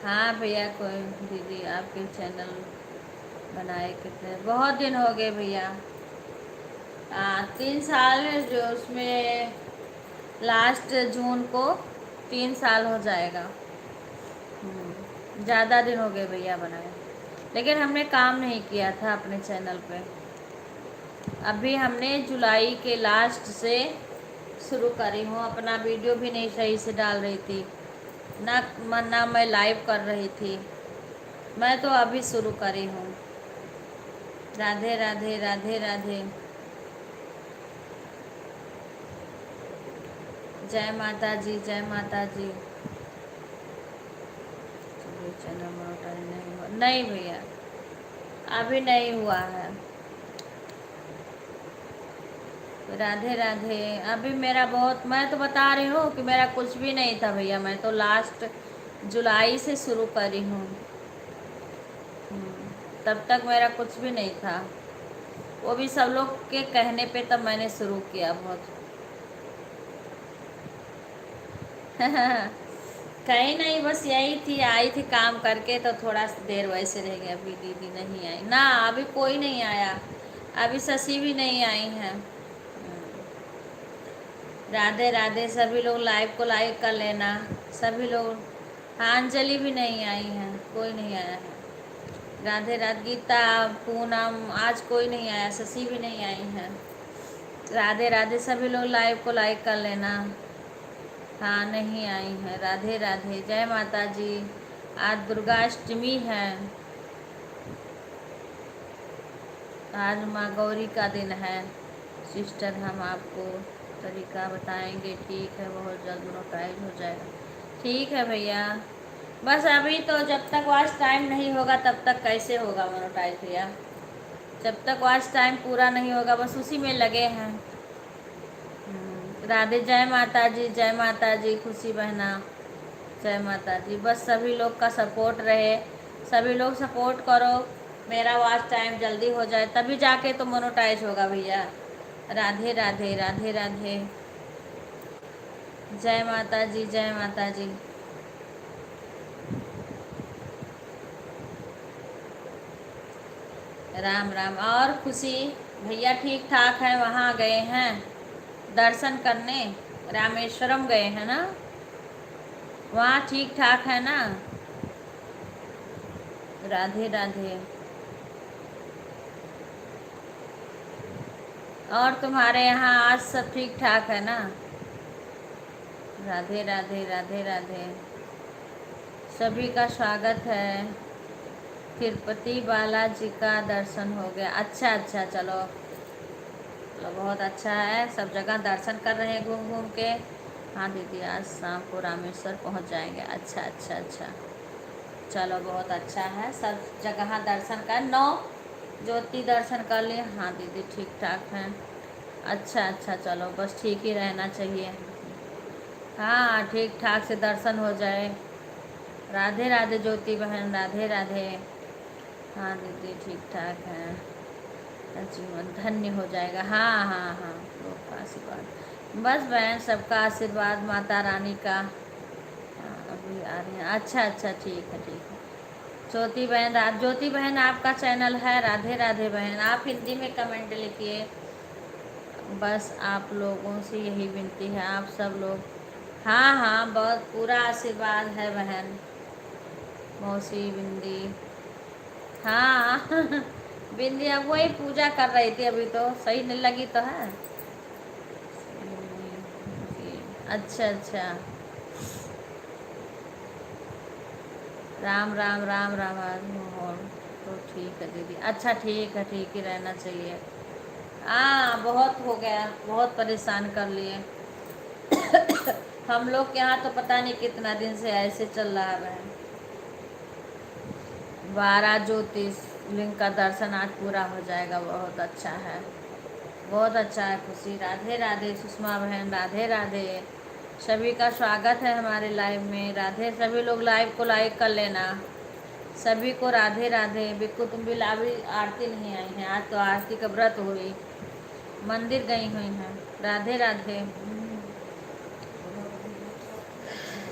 हाँ भैया, कोई दीदी आपके चैनल बनाए कितने बहुत दिन हो गए भैया। 3 साल, जो उसमें लास्ट जून को 3 साल हो जाएगा। ज़्यादा दिन हो गए भैया बनाए, लेकिन हमने काम नहीं किया था अपने चैनल पे। अभी हमने जुलाई के लास्ट से शुरू करी हूँ। अपना वीडियो भी नहीं सही से डाल रही थी, ना मैं लाइव कर रही थी। मैं तो अभी शुरू करी हूँ। राधे राधे, राधे राधे। जय माता जी, जय माता जी। चैनल मोनेटाइज नहीं हुआ? नहीं भैया, अभी नहीं हुआ है। राधे राधे। अभी मेरा बहुत, मैं तो बता रही हूँ कि मेरा कुछ भी नहीं था भैया। मैं तो लास्ट जुलाई से शुरू करी हूँ। तब तक मेरा कुछ भी नहीं था, वो भी सब लोग के कहने पे तब मैंने शुरू किया बहुत। कहीं नहीं, बस यही थी, आई थी काम करके तो थोड़ा देर वैसे रह गया। अभी दीदी नहीं आई ना, अभी कोई नहीं आया, अभी शशि भी नहीं आई हैं। राधे राधे। सभी लोग लाइव को लाइक कर लेना, सभी लोग। हाँ, अंजलि भी नहीं आई है, कोई नहीं आया है। राधे राधे। गीता, पूनम, आज कोई नहीं आया, शशि भी नहीं आई है। राधे राधे। सभी लोग लाइव को लाइक कर लेना। हाँ, नहीं आई है। राधे राधे, जय माता जी। आज दुर्गाष्टमी है, आज माँ गौरी का दिन है। सिस्टर, हम आपको तरीका बताएंगे। ठीक है, बहुत जल्द मोनेटाइज हो जाएगा। ठीक है भैया, बस अभी तो जब तक वॉच टाइम नहीं होगा तब तक कैसे होगा मोनेटाइज भैया। जब तक वॉच टाइम पूरा नहीं होगा, बस उसी में लगे हैं। राधे। जय माता जी, जय माता जी। खुशी बहना, जय माता जी। बस सभी लोग का सपोर्ट रहे, सभी लोग सपोर्ट करो, मेरा वॉच टाइम जल्दी हो जाए, तभी जाके तो मोनेटाइज होगा भैया। राधे राधे, राधे राधे। जय माता जी, जय माता जी। राम राम। और खुशी भैया ठीक ठाक है? वहाँ गए हैं दर्शन करने, रामेश्वरम गए हैं ना? वहाँ ठीक ठाक है ना? राधे राधे। और तुम्हारे यहाँ आज सब ठीक ठाक है ना? राधे राधे, राधे राधे। सभी का स्वागत है। तिरुपति बालाजी का दर्शन हो गया? अच्छा अच्छा, चलो चलो, बहुत अच्छा है। सब जगह दर्शन कर रहे हैं घूम घूम के। हाँ दीदी, आज शाम को रामेश्वर पहुंच जाएंगे। अच्छा अच्छा अच्छा, चलो बहुत अच्छा है। सब जगह दर्शन कर, 9 ज्योति दर्शन कर लिए। हाँ दीदी, ठीक ठाक हैं। अच्छा अच्छा, चलो बस ठीक ही रहना चाहिए। हाँ, ठीक ठाक से दर्शन हो जाए। राधे राधे ज्योति बहन, राधे राधे। हाँ दीदी, ठीक ठाक है, जीवन धन्य हो जाएगा। हाँ हाँ हाँ, लोग का आशीर्वाद, बस बहन सबका आशीर्वाद, माता रानी का। हाँ, अभी आ रही हैं। अच्छा अच्छा, ठीक है ठीक है। ज्योति बहन, ज्योति बहन आपका चैनल है? राधे राधे बहन, आप हिंदी में कमेंट लिखिए। बस आप लोगों से यही विनती है, आप सब लोग हाँ हाँ, बहुत पूरा आशीर्वाद है बहन। मौसी बिंदी। हाँ बिंदी अब वही पूजा कर रही थी, अभी तो सही नहीं लगी तो है। अच्छा अच्छा। राम राम राम राम और तो ठीक है दीदी। अच्छा ठीक ही रहना चाहिए। हाँ बहुत हो गया, बहुत परेशान कर लिए हम लोग के यहाँ तो पता नहीं कितना दिन से ऐसे चल रहा है बहन। 12 ज्योतिर्लिंग का दर्शन आज पूरा हो जाएगा, बहुत अच्छा है, बहुत अच्छा है। खुशी राधे राधे सुषमा बहन, राधे राधे। सभी का स्वागत है हमारे लाइव में। राधे, सभी लोग लाइव को लाइक कर लेना। सभी को राधे राधे। बिल्कुल तुम भी अभी आरती नहीं आई हैं, आज तो आरती का व्रत हुई, मंदिर गई हुई हैं। राधे राधे।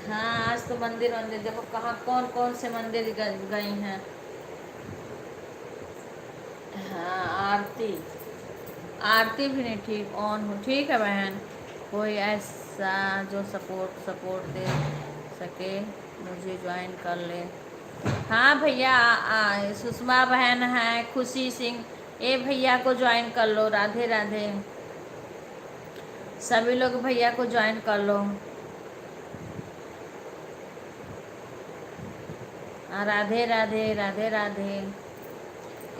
हाँ आज तो मंदिर मंदिर देखो कहाँ कौन कौन से मंदिर गई हैं। हाँ आरती, आरती भी नहीं ठीक ऑन हो। ठीक है बहन, कोई ऐसा जो सपोर्ट सपोर्ट दे सके मुझे ज्वाइन कर ले। हाँ भैया सुषमा बहन है, खुशी सिंह, ए भैया को ज्वाइन कर लो। राधे राधे, सभी लोग भैया को ज्वाइन कर लो। राधे राधे राधे राधे।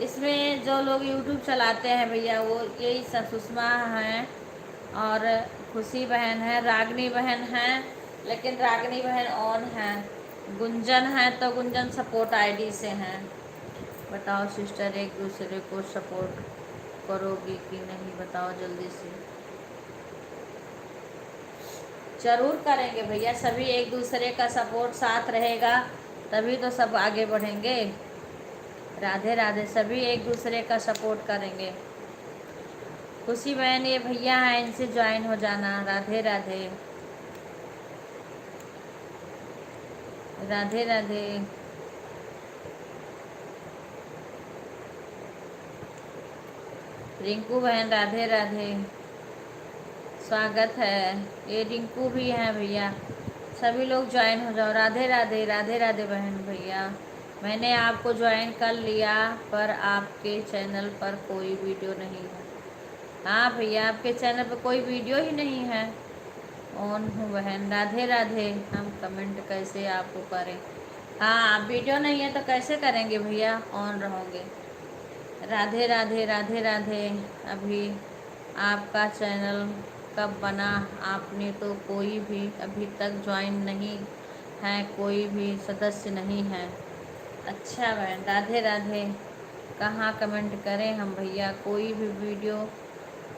इसमें जो लोग यूट्यूब चलाते हैं भैया वो यही सब सुषमा हैं और खुशी बहन है, रागनी बहन है, लेकिन रागनी बहन ऑन है। गुंजन है तो गुंजन सपोर्ट आईडी से हैं। बताओ सिस्टर, एक दूसरे को सपोर्ट करोगी कि नहीं, बताओ जल्दी से। जरूर करेंगे भैया, सभी एक दूसरे का सपोर्ट साथ रहेगा तभी तो सब आगे बढ़ेंगे। राधे राधे, सभी एक दूसरे का सपोर्ट करेंगे। खुशी बहन ये भैया हैं, इनसे ज्वाइन हो जाना। राधे राधे राधे राधे। रिंकू बहन राधे राधे, स्वागत है। ये रिंकू भी हैं भैया, सभी लोग ज्वाइन हो जाओ। राधे राधे राधे राधे बहन भैया, मैंने आपको ज्वाइन कर लिया पर आपके चैनल पर कोई वीडियो नहीं है। हाँ भैया आपके चैनल पर कोई वीडियो ही नहीं है। ऑन हूँ बहन। राधे राधे, हम कमेंट कैसे आपको करें। हाँ वीडियो नहीं है तो कैसे करेंगे भैया, ऑन रहोगे। राधे राधे राधे राधे। अभी आपका चैनल कब बना, आपने तो कोई भी अभी तक ज्वाइन नहीं है, कोई भी सदस्य नहीं है। अच्छा बहन राधे राधे। कहाँ कमेंट करें हम भैया, कोई भी वीडियो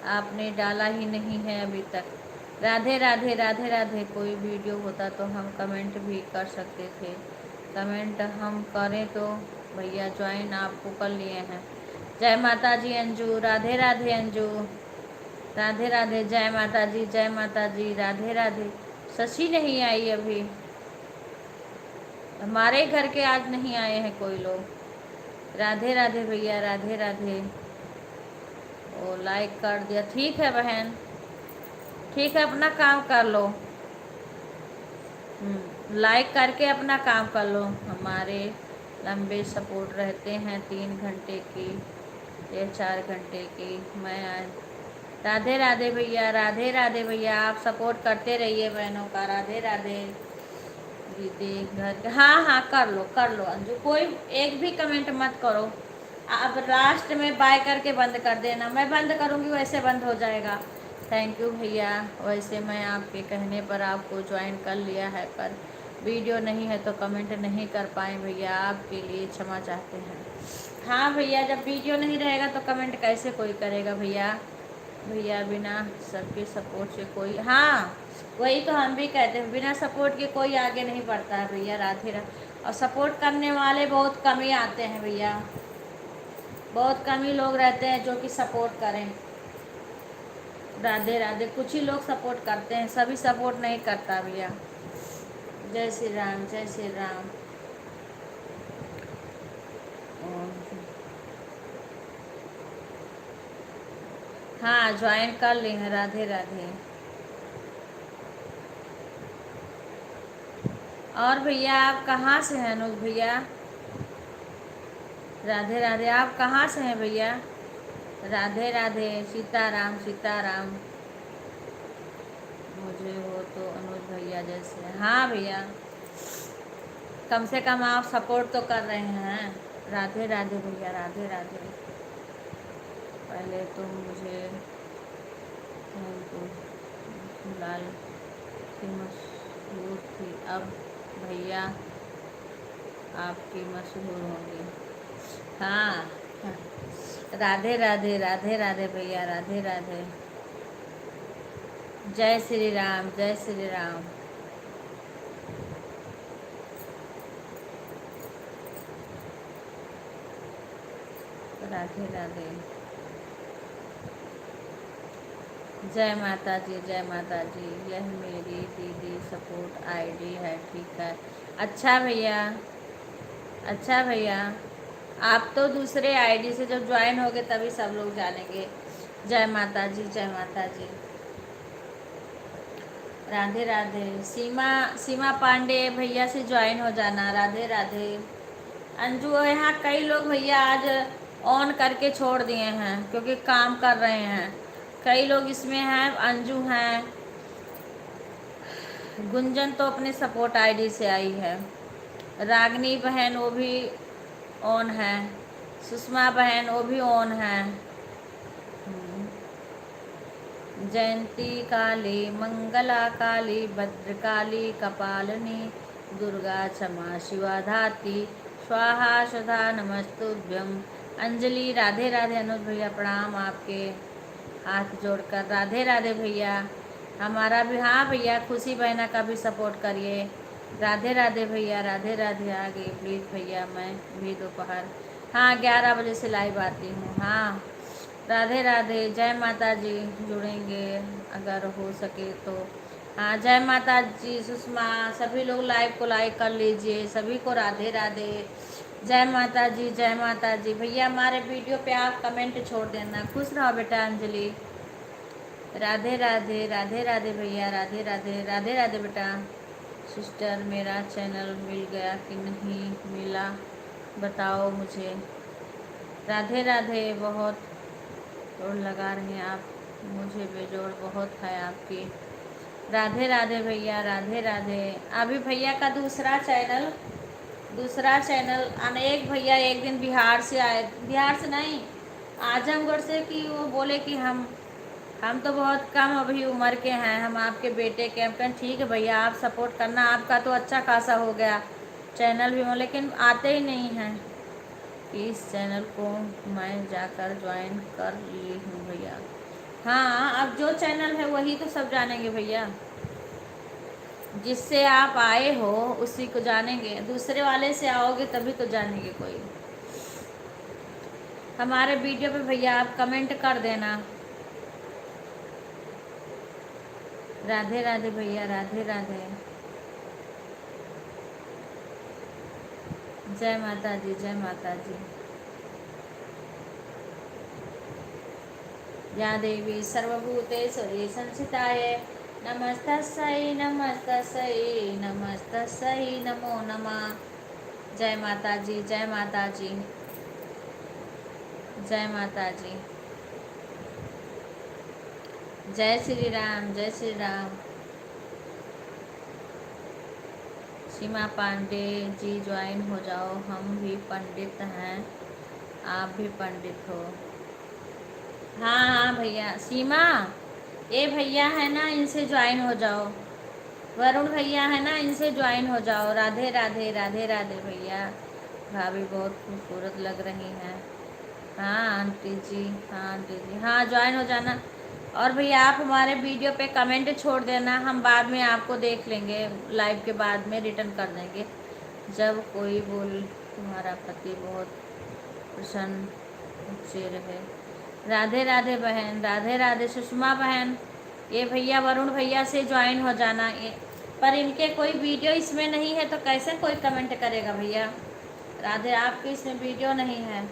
आपने डाला ही नहीं है अभी तक। राधे राधे राधे राधे। कोई वीडियो होता तो हम कमेंट भी कर सकते थे, कमेंट हम करें तो भैया ज्वाइन आपको कर लिए हैं। जय माता जी अंजू, राधे राधे अंजू, राधे राधे। जय माता जी, जय माता जी, राधे राधे। शशि नहीं आई अभी, हमारे घर के आज नहीं आए हैं कोई लोग। राधे राधे भैया, राधे राधे। ओ लाइक कर दिया, ठीक है बहन, ठीक है अपना काम कर लो। लाइक करके अपना काम कर लो। हमारे लंबे सपोर्ट रहते हैं 3 घंटे की या 4 घंटे की। मैं आज राधे राधे भैया, राधे राधे भैया, आप सपोर्ट करते रहिए बहनों का। राधे राधे दीदी घर के। हाँ हाँ कर लो अंजू, कोई एक भी कमेंट मत करो। अब लास्ट में बाय करके बंद कर देना, मैं बंद करूँगी वैसे बंद हो जाएगा। थैंक यू भैया। वैसे मैं आपके कहने पर आपको ज्वाइन कर लिया है, पर वीडियो नहीं है तो कमेंट नहीं कर पाए भैया, आपके लिए क्षमा चाहते हैं। हाँ भैया जब वीडियो नहीं रहेगा तो कमेंट कैसे कोई करेगा भैया। भैया बिना सबके सपोर्ट से कोई, हाँ वही तो हम भी कहते हैं, बिना सपोर्ट के कोई आगे नहीं बढ़ता है भैया। राधे राधे। और सपोर्ट करने वाले बहुत कम ही आते हैं भैया, बहुत कम ही लोग रहते हैं जो कि सपोर्ट करें। राधे राधे। कुछ ही लोग सपोर्ट करते हैं, सभी सपोर्ट नहीं करता भैया। जय श्री राम, जय श्री राम। हाँ ज्वाइन कर ली हैं। राधे राधे। और भैया आप कहाँ से हैं अनुज भैया? राधे राधे। आप कहाँ से हैं भैया? राधे राधे। सीताराम सीताराम। मुझे हो तो अनुज भैया जैसे। हाँ भैया, कम से कम आप सपोर्ट तो कर रहे हैं। राधे राधे भैया, राधे राधे। पहले तो मुझे तो लाल की मशहूर थी, अब भैया आपकी मशहूर होंगी। हाँ। राधे राधे, राधे राधे भैया, राधे राधे। जय श्री राम, जय श्री राम। राधे राधे। जय माता जी, जय माता जी। यह मेरी दीदी सपोर्ट आईडी है, ठीक है। अच्छा भैया, अच्छा भैया। आप तो दूसरे आईडी से जब ज्वाइन होगे तभी सब लोग जानेंगे। जय माता जी, जय माता जी। राधे राधे। सीमा, सीमा पांडे भैया से ज्वाइन हो जाना। राधे राधे। अंजू, यहाँ कई लोग भैया आज ऑन करके छोड़ दिए हैं क्योंकि काम कर रहे हैं। कई लोग इसमें हैं। अंजू हैं, गुंजन तो अपने सपोर्ट आईडी से आई है, रागनी बहन वो भी ऑन है, सुषमा बहन वो भी ऑन है। जयंती काली मंगला काली भद्रकाली कपालिनी दुर्गा क्षमा शिवा धात्री स्वाहा स्वधा नमस्तुभ्यम। अंजलि, राधे राधे। अनुज भैया प्रणाम आपके हाथ जोड़कर। राधे राधे भैया। हमारा भी, हाँ भैया, खुशी बहना का भी सपोर्ट करिए। राधे राधे भैया, राधे राधे। आ गई प्लीज़ भैया, मैं भी दोपहर, हाँ 11 बजे से लाइव आती हूँ। हाँ राधे राधे। जय माता जी। जुड़ेंगे अगर हो सके तो। हाँ जय माता जी। सुषमा, सभी लोग लाइव को लाइक कर लीजिए। सभी को राधे राधे। जय माता जी, जय माता जी। भैया हमारे वीडियो पे आप कमेंट छोड़ देना। खुश रहो बेटा अंजलि। राधे राधे, राधे राधे भैया, राधे राधे। राधे राधे बेटा। सिस्टर, मेरा चैनल मिल गया कि नहीं मिला बताओ मुझे। राधे राधे। बहुत जोड़ लगा रहे हैं आप, मुझे बेजोड़ बहुत है आपकी। राधे राधे भैया, राधे राधे। अभी भैया का दूसरा चैनल अनेक भैया एक दिन बिहार से आए, बिहार से नहीं, आजमगढ़ से, कि वो बोले कि हम तो बहुत कम अभी उम्र के हैं, हम आपके बेटे के। हम कहें ठीक है भैया, आप सपोर्ट करना, आपका तो अच्छा खासा हो गया चैनल भी, लेकिन आते ही नहीं हैं। इस चैनल को मैं जाकर ज्वाइन कर ली हूँ भैया। हाँ, अब जो चैनल है वही तो सब जानेंगे भैया। जिससे आप आए हो उसी को जानेंगे, दूसरे वाले से आओगे तभी तो जानेंगे कोई। हमारे वीडियो पे भैया आप कमेंट कर देना। राधे राधे भैया, राधे राधे। जय माता जी, जय माता जी। या देवी सर्वभूतेषु संस्थिताय नमस्तस्यै नमस्तस्यै नमस्तस्यै नमो नमः। जय माता जी, जय माता जी। जय माता जी। जय श्री राम, जय श्री राम। सीमा पांडे जी ज्वाइन हो जाओ, हम भी पंडित हैं, आप भी पंडित हो। हाँ हाँ भैया। सीमा, ये भैया है ना, इनसे ज्वाइन हो जाओ। वरुण भैया है ना, इनसे ज्वाइन हो जाओ। राधे राधे, राधे राधे भैया। भाभी बहुत खूबसूरत लग रही हैं। हाँ आंटी जी, हाँ आंटी जी, हाँ ज्वाइन हो जाना। और भैया आप हमारे वीडियो पे कमेंट छोड़ देना, हम बाद में आपको देख लेंगे, लाइव के बाद में रिटर्न कर देंगे। जब कोई बोल तुम्हारा पति बहुत प्रसन्न से रहे। राधे राधे बहन, राधे राधे। सुषमा बहन, ये भैया वरुण भैया से ज्वाइन हो जाना। पर इनके कोई वीडियो इसमें नहीं है तो कैसे कोई कमेंट करेगा भैया। राधे, आपकी इसमें वीडियो नहीं है।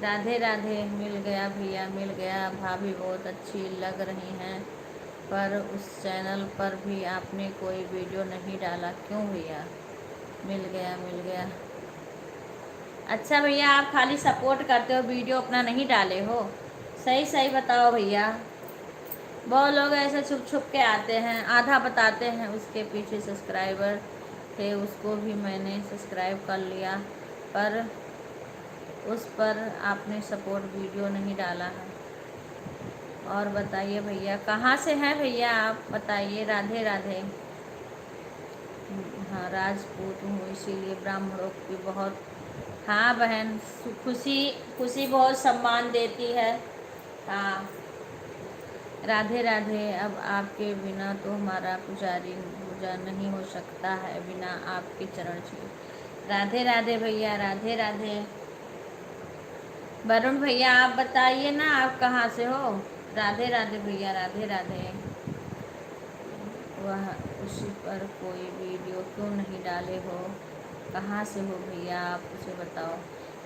राधे राधे। मिल गया भैया, मिल गया। भाभी बहुत अच्छी लग रही हैं। पर उस चैनल पर भी आपने कोई वीडियो नहीं डाला, क्यों भैया? मिल गया मिल गया। अच्छा भैया, आप खाली सपोर्ट करते हो, वीडियो अपना नहीं डाले हो? सही सही बताओ भैया। बहुत लोग ऐसे छुप छुप के आते हैं, आधा बताते हैं। उसके पीछे सब्सक्राइबर थे, उसको भी मैंने सब्सक्राइब कर लिया, पर उस पर आपने सपोर्ट वीडियो नहीं डाला है। और बताइए भैया, कहाँ से हैं भैया आप? बताइए। राधे राधे। हाँ, राजपूत हूँ, इसीलिए ब्राह्मणों की बहुत। हाँ बहन, खुशी खुशी बहुत सम्मान देती है। हाँ, राधे राधे। अब आपके बिना तो हमारा पुजारी पूजा नहीं हो सकता है, बिना आपके चरण छुए। राधे राधे भैया, राधे राधे। वरुण भैया, आप बताइए ना, आप कहाँ से हो? राधे राधे भैया, राधे राधे। वह उसी पर कोई वीडियो क्यों नहीं डाले हो? कहाँ से हो भैया आप, मुझे बताओ।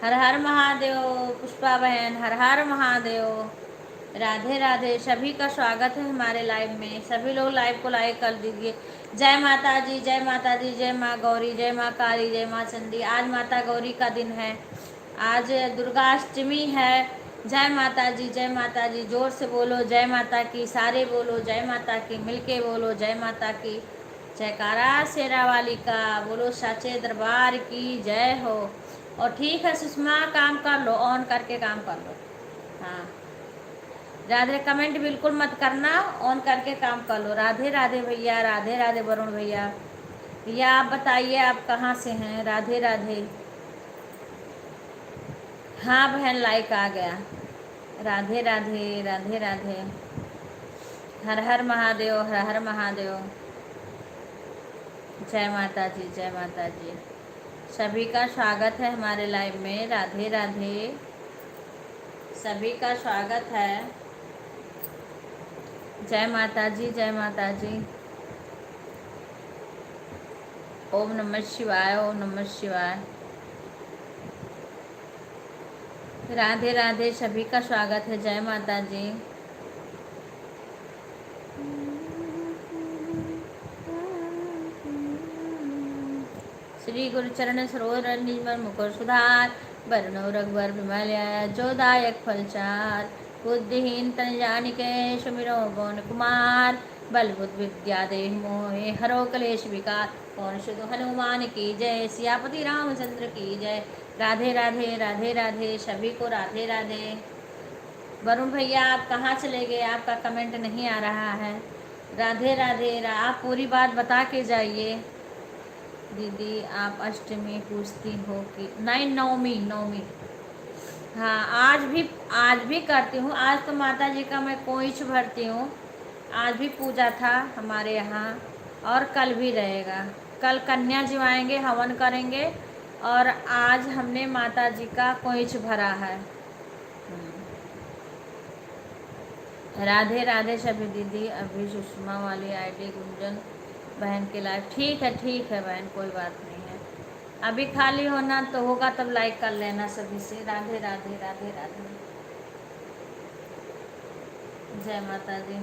हर हर महादेव पुष्पा बहन, हर हर महादेव। राधे राधे। सभी का स्वागत है हमारे लाइव में। सभी लोग लाइव को लाइक कर दीजिए। जय माता जी, जय माता दी, जय माँ गौरी, जय माँ काली, जय माँ चंडी। आज माता गौरी का दिन है, आज दुर्गाष्टमी है। जय माता जी, जय माता जी। जोर से बोलो जय माता की, सारे बोलो जय माता की, मिलके बोलो जय माता की। जयकारा शेरा वाली का, बोलो साचे दरबार की जय हो। और ठीक है सुषमा, काम कर लो, ऑन करके काम कर लो। हाँ राधे, कमेंट बिल्कुल मत करना, ऑन करके काम कर लो। राधे राधे भैया, राधे राधे वरुण भैया। भैया आप बताइए, आप कहाँ से हैं? राधे राधे। हाँ बहन, लाइक आ गया। राधे राधे, राधे राधे। हर हर महादेव, हर हर महादेव। जय माता जी, जय माता जी। सभी का स्वागत है हमारे लाइव में। राधे राधे, सभी का स्वागत है। जय माता जी, जय माता जी। ओम नमः शिवाय, ओम नमः शिवाय। राधे राधे, सभी का स्वागत है। जय माता जी। श्री गुरु चरण सरोज निजमन मुकुर सुधार, बरनो रघुवर विमल जो दायक फलचार। बुद्धिहीन तन जानिके सुमिरो पवन कुमार, बल बुद्ध विद्या देहि मोहे हरो कलेश विकार। पवन सुत हनुमान की जय, सियापति रामचंद्र की जय। राधे राधे, राधे राधे, सभी को राधे राधे। वरुण भैया आप कहाँ चले गए? आपका कमेंट नहीं आ रहा है। राधे राधे, आप पूरी बात बता के जाइए। दीदी आप अष्टमी पूजती हो कि नहीं? नवमी, नवमी। हाँ, आज भी करती हूँ। आज तो माता जी का मैं कोइंच भरती हूँ। आज भी पूजा था हमारे यहाँ, और कल भी रहेगा। कल कन्या जिवाएंगे, हवन करेंगे, और आज हमने माता जी का कोइंच भरा है। राधे राधे सभी दीदी। अभी सुषमा वाली आईडी गुंजन बहन के लाइव। ठीक है बहन, कोई बात नहीं है। अभी खाली होना तो होगा तब लाइक कर लेना सभी से। राधे राधे, राधे राधे। जय माता दी।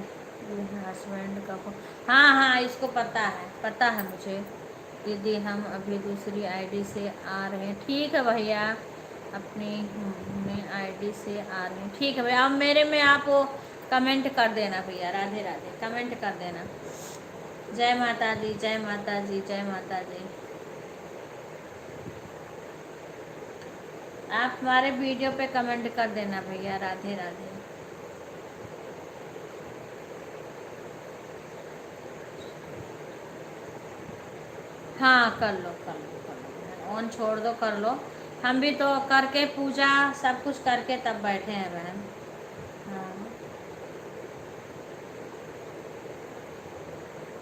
हस्बैंड का हाँ हाँ, इसको पता है मुझे। दीदी हम अभी दूसरी आईडी से आ रहे हैं। ठीक है भैया, अपनी आईडी से आ रहे हैं। ठीक है भैया, अब मेरे में आप वो कमेंट कर देना भैया। राधे राधे, कमेंट कर देना। जय माता दी, जय माता जी, जय माता जी। आप हमारे वीडियो पे कमेंट कर देना भैया। राधे राधे। हाँ कर लो, कर लो, कर लो, ऑन छोड़ दो, कर लो। हम भी तो करके पूजा सब कुछ करके तब बैठे हैं बहन। हाँ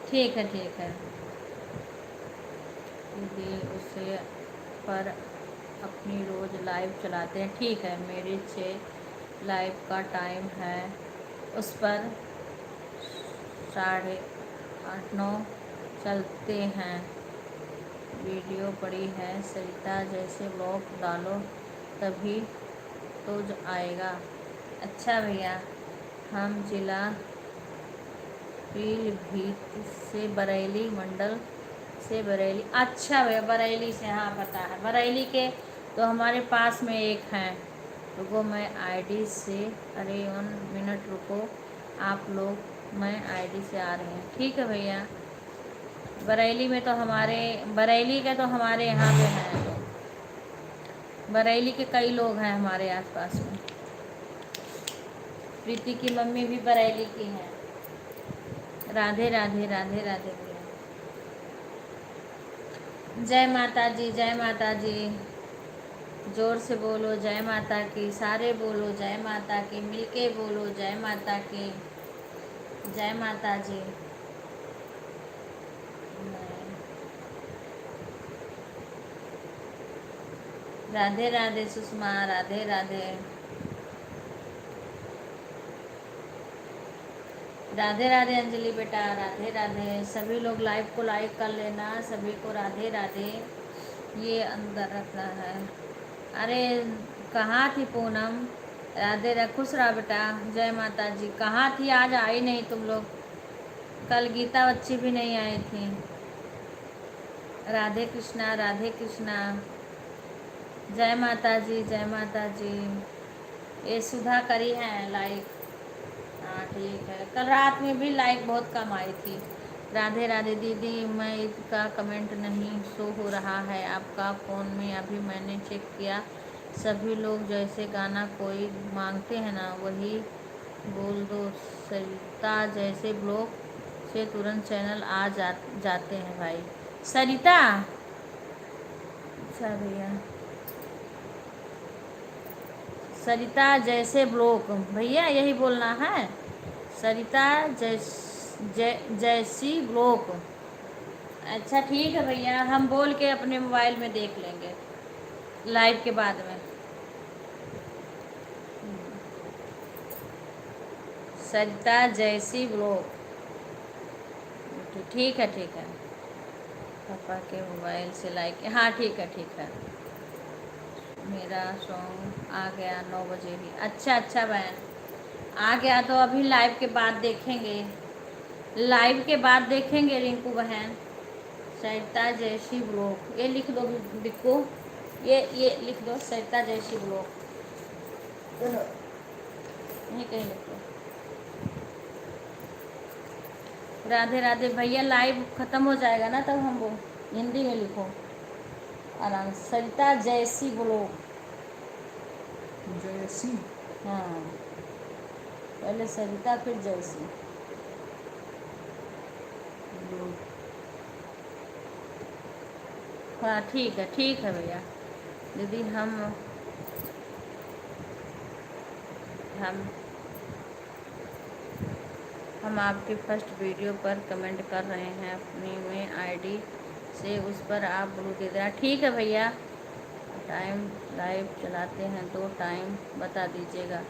ठीक है, ठीक है दीदी। उसे पर अपनी रोज़ लाइव चलाते हैं। ठीक है, मेरी 6 लाइव का टाइम है, उस पर 8:30-9 चलते हैं। वीडियो पड़ी है सरिता जैसे ब्लॉग डालो तभी तो आएगा। अच्छा भैया, हम जिला पीलीभीत से बरेली मंडल से बरेली। अच्छा भैया बरेली से, हाँ पता है बरेली के। तो हमारे पास में एक हैं, रुको मैं आईडी से, अरे 1 मिनट रुको आप लोग, मैं आईडी से आ रही हूँ। ठीक है भैया, बरेली में तो हमारे, बरेली के तो हमारे यहाँ पे हैं लोग, बरेली के कई लोग हैं हमारे आसपास में। प्रीति की मम्मी भी बरेली की हैं। राधे राधे राधे राधे भैया। जय माता जी, जय माता जी। जोर से बोलो जय माता की, सारे बोलो जय माता की, मिलके बोलो जय माता की, जय माता जी। राधे राधे सुषमा, राधे राधे राधे राधे अंजलि बेटा, राधे राधे। सभी लोग लाइव को लाइक कर लेना, सभी को राधे राधे। ये अंदर रखना है। अरे कहाँ थी पूनम, राधे राधे, खुश रहा बेटा, जय माता जी। कहाँ थी, आज आई नहीं तुम लोग, कल गीता बच्ची भी नहीं आई थी। राधे कृष्णा, राधे कृष्णा, जय माता जी, जय माता जी। ये सुधा करी है लाइक, हाँ ठीक है। कल रात में भी लाइक बहुत कम आई थी। राधे राधे दीदी, मैं इसका कमेंट नहीं शो हो रहा है आपका फ़ोन में, अभी मैंने चेक किया। सभी लोग जैसे गाना कोई मांगते हैं ना वही बोल दो। सरिता जैसे ब्लॉग से तुरंत चैनल आ जाते हैं भाई। सरिता, अच्छा भैया, सरिता जैसे ब्लॉग भैया यही बोलना है। सरिता जैसी ब्लॉग। अच्छा ठीक है भैया, हम बोल के अपने मोबाइल में देख लेंगे लाइव के बाद में। सरिता जैसी ब्लॉग, ठीक है ठीक है। पापा के मोबाइल से लाइक, हाँ ठीक है ठीक है। मेरा सॉन्ग आ गया 9 बजे भी। अच्छा अच्छा बहन, आ गया तो अभी लाइव के बाद देखेंगे, लाइव के बाद देखेंगे रिंकू बहन। सरिता जैसी ब्लॉग, ये लिख दो बिक्को, ये लिख दो सरिता जैसी ब्लॉग, यहीं कहीं लिख दो। राधे राधे भैया, लाइव ख़त्म हो जाएगा ना तब हम वो हिंदी में लिखो आराम से। सरिता जैसी ब्लॉग, जैसी, हाँ पहले सरिता फिर जैसी। हाँ ठीक है भैया। दीदी हम हम आपके फर्स्ट वीडियो पर कमेंट कर रहे हैं अपनी में आईडी से, उस पर आप ब्लू दे देना। ठीक है भैया, टाइम लाइव चलाते हैं तो टाइम बता दीजिएगा।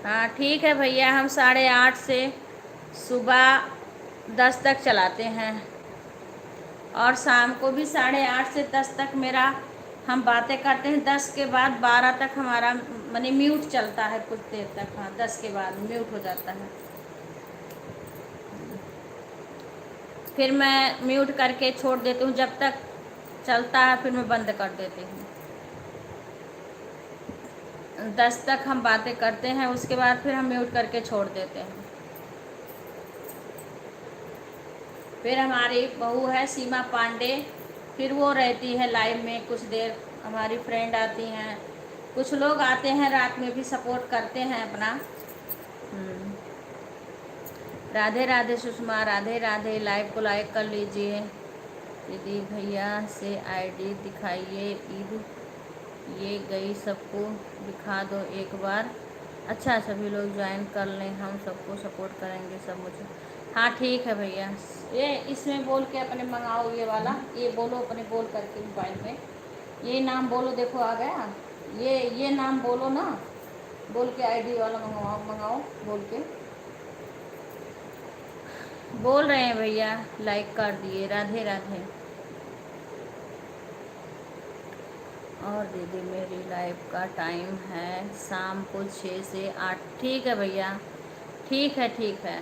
हाँ ठीक है भैया, हम 8:30 से सुबह 10 तक चलाते हैं, और शाम को भी 8:30 से 10 तक मेरा हम बातें करते हैं। 10 के बाद 12 तक हमारा माने म्यूट चलता है कुछ देर तक, हाँ 10 के बाद म्यूट हो जाता है। फिर मैं म्यूट करके छोड़ देती हूँ, जब तक चलता है फिर मैं बंद कर देती हूँ। 10 तक हम बातें करते हैं, उसके बाद फिर हम म्यूट करके छोड़ देते हैं। फिर हमारी बहू है सीमा पांडे, फिर वो रहती है लाइव में कुछ देर, हमारी फ्रेंड आती हैं, कुछ लोग आते हैं रात में भी सपोर्ट करते हैं अपना। राधे राधे सुषमा, राधे राधे। लाइव को लाइक कर लीजिए। दीदी भैया से आईडी दिखाइए, ईद ये गई, सबको दिखा दो एक बार। अच्छा सभी लोग ज्वाइन कर लें, हम सबको सपोर्ट करेंगे सब मुझे। हाँ ठीक है भैया, ये इसमें बोल के अपने मंगाओ, ये वाला ये बोलो अपने बोल करके मोबाइल में, ये नाम बोलो, देखो आ गया, ये नाम बोलो ना, बोल के आईडी वाला मंगाओ बोल के। बोल रहे हैं भैया, लाइक कर दिए, राधे राधे। और दीदी मेरी लाइव का टाइम है शाम को 6 से 8। ठीक है भैया, ठीक है ठीक है।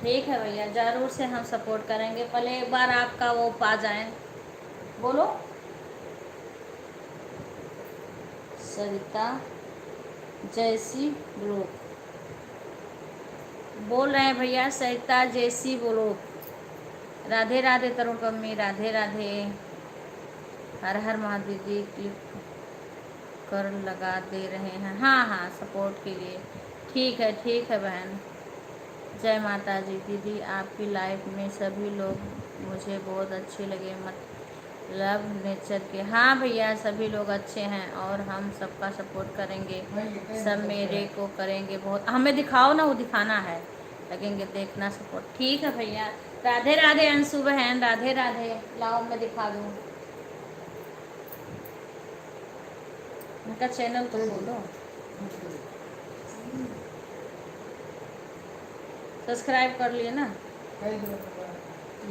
ठीक है भैया, ज़रूर से हम सपोर्ट करेंगे। पहले एक बार आपका वो पा जाएं। बोलो। सरिता जैसी बोलो, बोल रहे हैं भैया। सरिता जैसी बोलो। राधे राधे तरुण कम्मी, राधे राधे। हर हर महादेव जी, क्लिक कर लगा दे रहे हैं। हाँ हाँ, सपोर्ट के लिए। ठीक है बहन। जय माता जी। दीदी आपकी लाइफ में सभी लोग मुझे बहुत अच्छे लगे, मतलब नेचर के। हाँ भैया, सभी लोग अच्छे हैं और हम सबका सपोर्ट करेंगे। सब मेरे को करेंगे बहुत। हमें दिखाओ ना, वो दिखाना है, लगेंगे देखना सपोर्ट। ठीक है भैया। राधे राधे अंशु बहन, राधे राधे। लाओ मैं दिखा दूँ उनका चैनल तो बोलो। सब्सक्राइब कर लिए ना?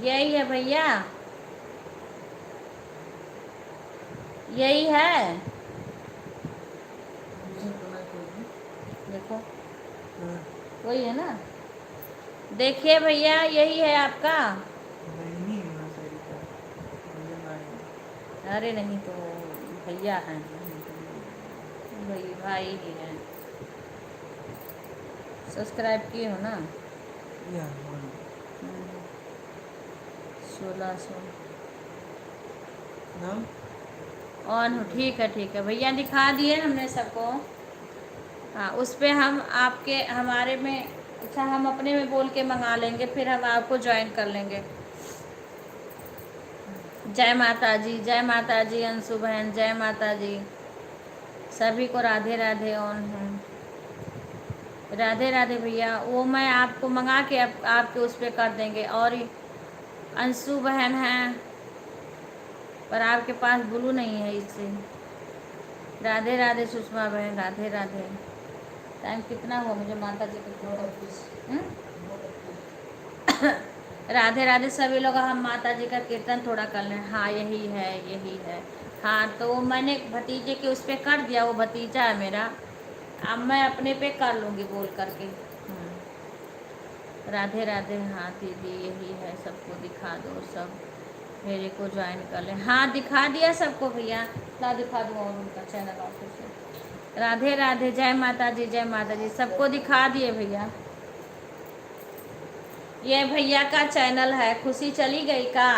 यही है भैया, यही है। देखो वही है ना, देखिए भैया, यही है आपका। अरे नहीं तो भैया हैं, भाई ही हैं। सब्सक्राइब किए हो ना? 1600 ऑन हो। ठीक है भैया, दिखा दिए हमने सबको। हाँ, उस पर हम आपके हमारे में, अच्छा हम अपने में बोल के मंगा लेंगे, फिर हम आपको ज्वाइन कर लेंगे। जय माता जी, जय माता जी अंशु बहन, जय माता जी। सभी को राधे राधे। ऑन है। राधे राधे भैया, वो मैं आपको मंगा के आपके उस पर कर देंगे। और अंशु बहन हैं, पर आपके पास ब्लू नहीं है इससे। राधे राधे सुषमा बहन, राधे राधे। टाइम कितना हुआ? मुझे माता जी का राधे राधे सभी लोग। हम माता जी का कीर्तन थोड़ा कर लें। हाँ यही है, यही है। हाँ, तो मैंने भतीजे के उस पर कर दिया, वो भतीजा है मेरा। अब मैं अपने पे कर लूँगी बोल करके। राधे राधे। हाँ दीदी यही है, सबको दिखा दो, सब मेरे को ज्वाइन कर ले। हाँ दिखा दिया सबको भैया, ला दिखा दूँ और उनका चैनल ऑफिस से। राधे राधे, जय माता जी, जय माता जी। सबको दिखा दिए भैया। ये भैया का चैनल है। खुशी चली गई का?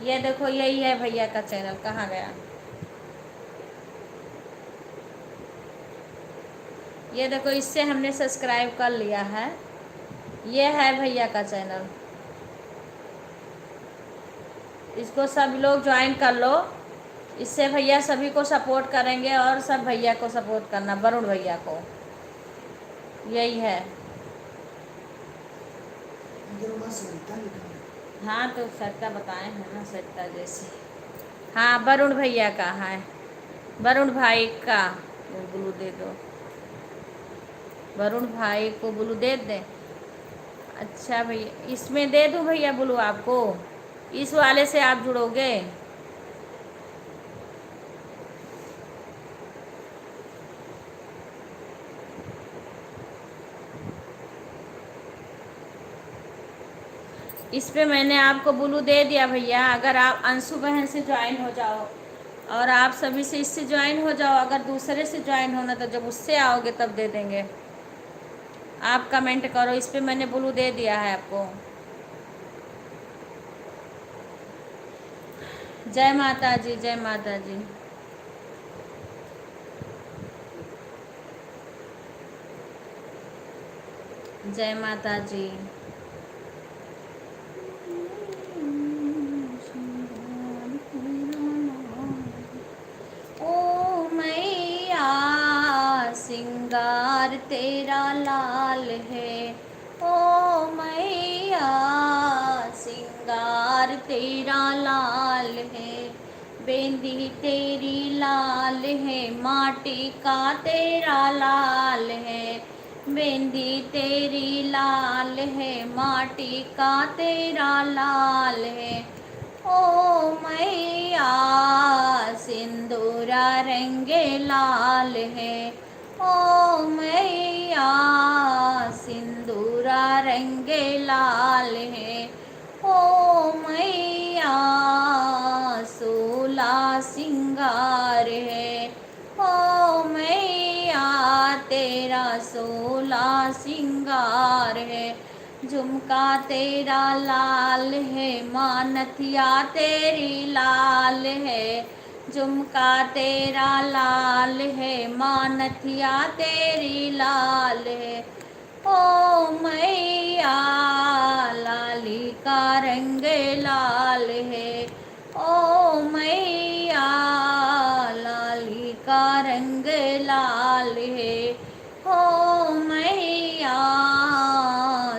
ये देखो, यही है भैया का चैनल। कहाँ गया? ये देखो, इससे हमने सब्सक्राइब कर लिया है। ये है भैया का चैनल, इसको सब लोग ज्वाइन कर लो। इससे भैया सभी को सपोर्ट करेंगे और सब भैया को सपोर्ट करना, वरुण भैया को। यही है। हाँ तो सरिता बताए हैं ना, सरिता जैसी। हाँ वरुण भैया का है, वरुण भाई का। वो ब्लू दे दो, वरुण भाई को ब्लू दे दें। अच्छा भैया, इसमें दे दूँ भैया ब्लू आपको? इस वाले से आप जुड़ोगे? इस पे मैंने आपको ब्लू दे दिया भैया। अगर आप अंशु बहन से ज्वाइन हो जाओ और आप सभी से इससे ज्वाइन हो जाओ, अगर दूसरे से ज्वाइन होना तो जब उससे आओगे तब दे देंगे। आप कमेंट करो, इस पे मैंने ब्लू दे दिया है आपको। जय माता जी, जय माता जी। जय माता जी। ओ मैया सिंगार तेरा लाल है, ओ मैया सिंगार तेरा लाल है। बेंदी तेरी लाल है, माटी का तेरा लाल है। बेंदी तेरी लाल है, माटी का तेरा लाल है। ओ मैया सिंदूरा रंगे लाल है, ओ मैया सिंदूरा रंगे तेरा 16 सिंगार है। झुमका तेरा लाल है माँ, नथिया तेरी लाल है। झुमका तेरा लाल है माँ, नथिया तेरी लाल है। ओ मैया लाली का रंग लाल है। ओ मैया लाली का रंग लाल है। ओ मैया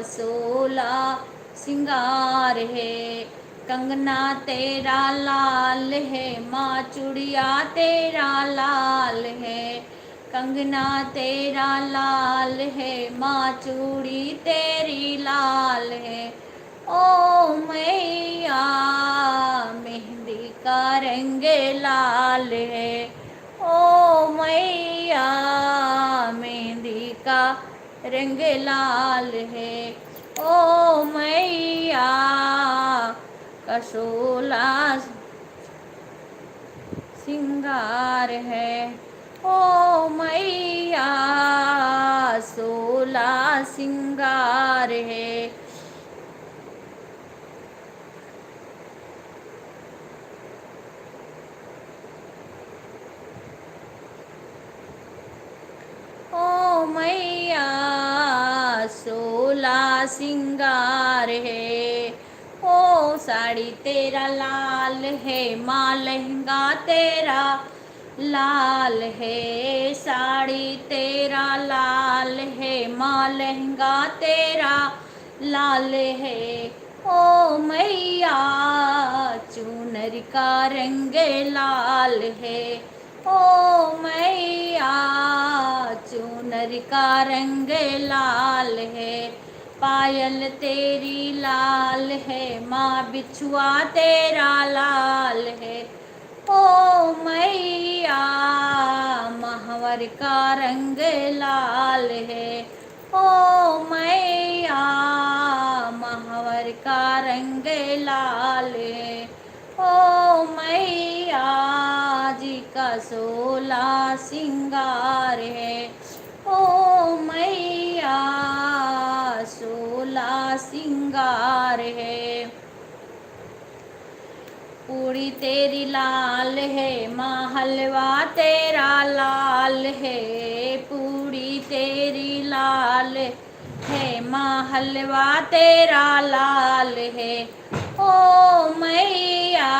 16 सिंगार है। कंगना तेरा लाल है माँ, चूड़िया तेरा लाल है। कंगना तेरा लाल है माँ, चूड़ी तेरी लाल है। ओ मैया मेहंदी का रंग लाल है। ओ मैया मेहंदी का रंग लाल है। ओ मैया का 16 सिंगार है। ओ मैया 16 सिंगार है। ओ मैया 16 सिंगार है। ओ साड़ी तेरा लाल है माँ, लहंगा तेरा लाल है। साड़ी तेरा लाल है माँ, लहंगा तेरा लाल है। ओ मैया चुनर का रंग लाल है। ओ मैया चुनर का रंग लाल है। पायल तेरी लाल है माँ, बिछुआ तेरा लाल है। ओ मैया महावर का रंग लाल है। ओ मैया महावर का रंग लाल है। ओ मैया जी का 16 सिंगार है। ओ मैया 16 सिंगार है। पूरी तेरी लाल है माँ, हलवा तेरा लाल है। पूरी तेरी लाल है माँ, हलवा तेरा लाल है। ओ मैया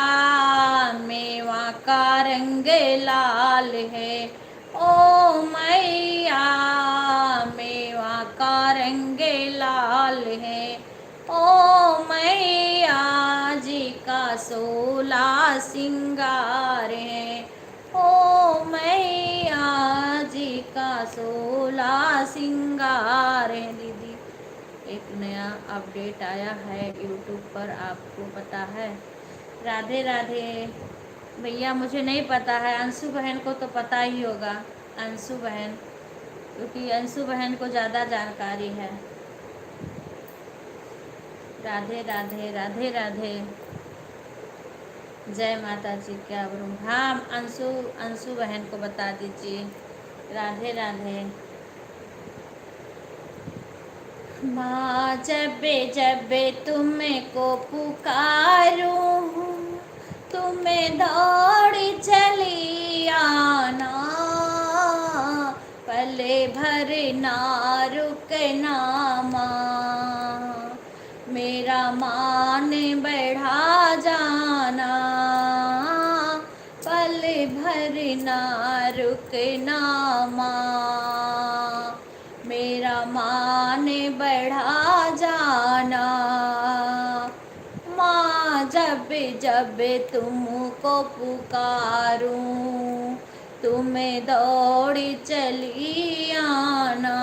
मेवा का रंग लाल है। ओ मैया मेवा का रंग लाल है। ओ मैया जी का 16 सिंगार है। ओ मैया जी का 16 सिंगार है। दीदी एक नया अपडेट आया है यूट्यूब पर, आपको पता है? राधे राधे भैया, मुझे नहीं पता है, अंशु बहन को तो पता ही होगा। अंशु बहन, क्योंकि अंशु बहन को ज़्यादा जानकारी है। राधे राधे राधे राधे, जय माता जी। क्या बोलूँ? हाँ, अंशु अंशु बहन को बता दीजिए। राधे राधे। माँ जब जब तुमको पुकारूं, तुम्हें दौड़ चली आना। पले भर ना रुकना माँ, मेरा मान बढ़ा जाना। पल भर ना रुकना माँ, मेरा मान बढ़ा जाना। माँ जब जब तुमको पुकारूं, तुम्हें दौड़ चली आना।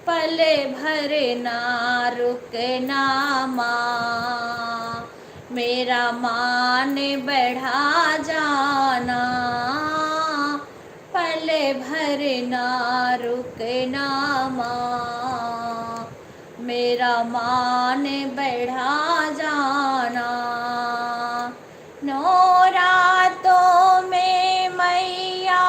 पल भर ना रुकना माँ, मेरा मान बढ़ा जाना। पल भर ना रुकना माँ, मेरा मान बढ़ा जाना। नौ रातों में मैया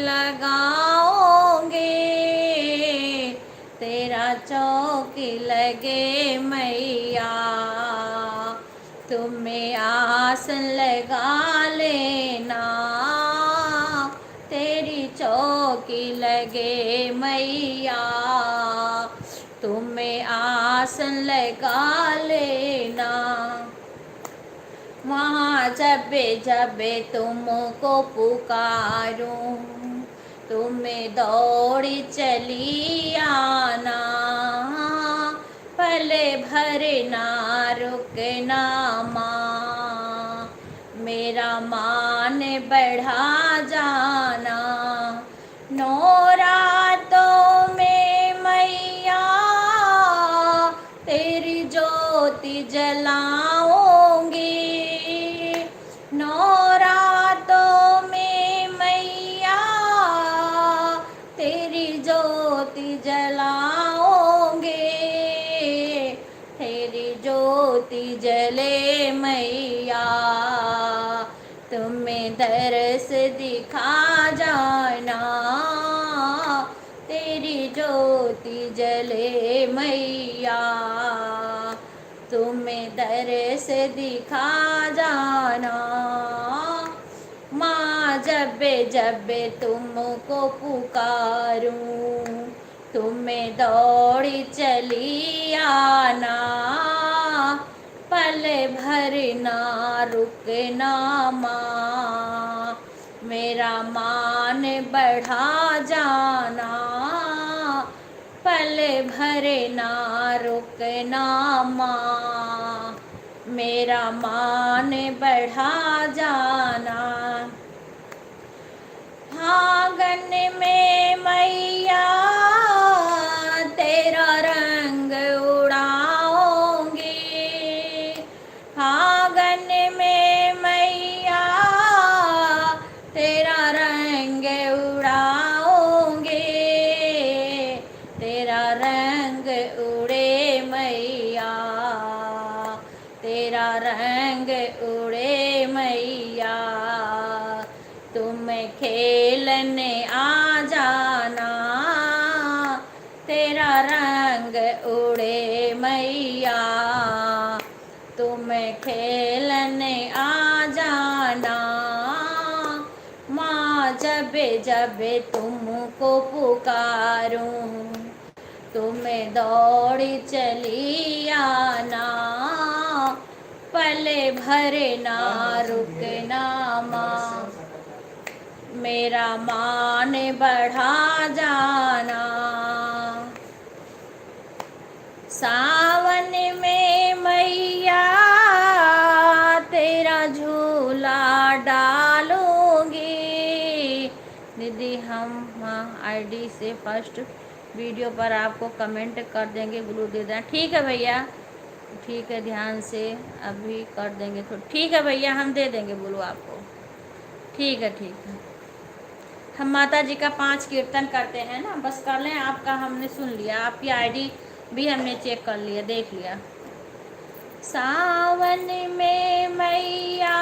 लगाओगे, तेरा चौकी लगे मैया, तुम्हें आसन लगा लेना, तेरी चौकी लगे मैया, तुम्हें आसन लगा लेना। वहाँ जब जब तुमको पुकारूं, तुम्हें दौड़ी चली आना, पल भर ना रुकना माँ, मेरा मान बढ़ा जाना। नौरातों में मैया तेरी ज्योति जलाऊंगी, नौरातों में मैया तेरी ज्योति जलाओगे, तेरी ज्योति जले मैया, तुम्हें दरस दिखा जाना, तेरी ज्योति जले मैया, तुम्हें दरस दिखा जाना। माँ जब जब तुमको पुकारूं, तुम्हें दौड़ी चली आना, पल भर ना रुकना माँ, मेरा मान बढ़ा जाना, पल भर ना रुकना माँ, मेरा मान बढ़ा जाना। फागन में मैया तेरा रंग उड़ाऊंगी, फागन में मैया तेरा रंग उड़ाऊंगी, तेरा रंग उड़े मैया, तेरा रंग उड़े मैया, तुम खेलने आ जाना, तेरा रंग उड़े मैया, तुम खेलने आ जाना। माँ जब जब तुमको पुकारूं, तुम्हें दौड़ी चली आना, पल भर ना रुकना माँ, मेरा मान बढ़ा जाना। सावन में मैया तेरा झूला डालूंगी, दीदी हम आईडी से फर्स्ट वीडियो पर आपको कमेंट कर देंगे, ग्लू दे दें। ठीक है भैया, ठीक है, ध्यान से अभी कर देंगे। तो ठीक है भैया, हम दे देंगे ब्लू आपको। ठीक है, ठीक है। हम माता जी का 5 कीर्तन करते हैं ना, बस कर लें। आपका हमने सुन लिया, आपकी आईडी भी हमने चेक कर लिया, देख लिया। सावन में मैया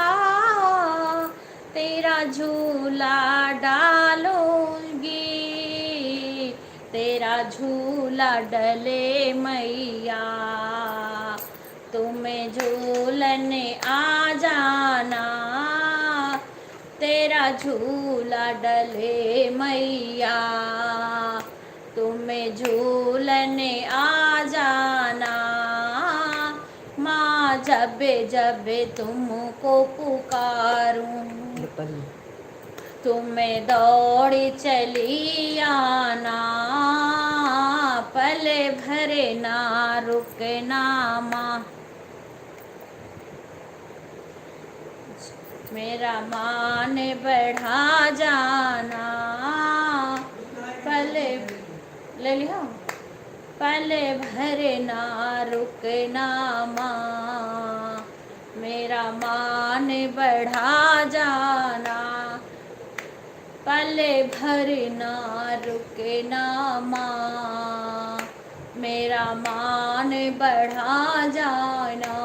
तेरा झूला डालूंगी, तेरा झूला डले मैया, तुम्हें झूलने आ जाना, तेरा झूला डले मैया, तुम्हें झूलने आ जाना। माँ जब जब तुमको पुकारूं, तुम्हें दौड़ी चली आना, पल भर ना रुकना माँ, मेरा मान बढ़ा जाना, पल ले लिया, पल भर ना रुकना माँ, मेरा मान बढ़ा जाना, पल भर ना रुकना माँ, मेरा मान बढ़ा जाना।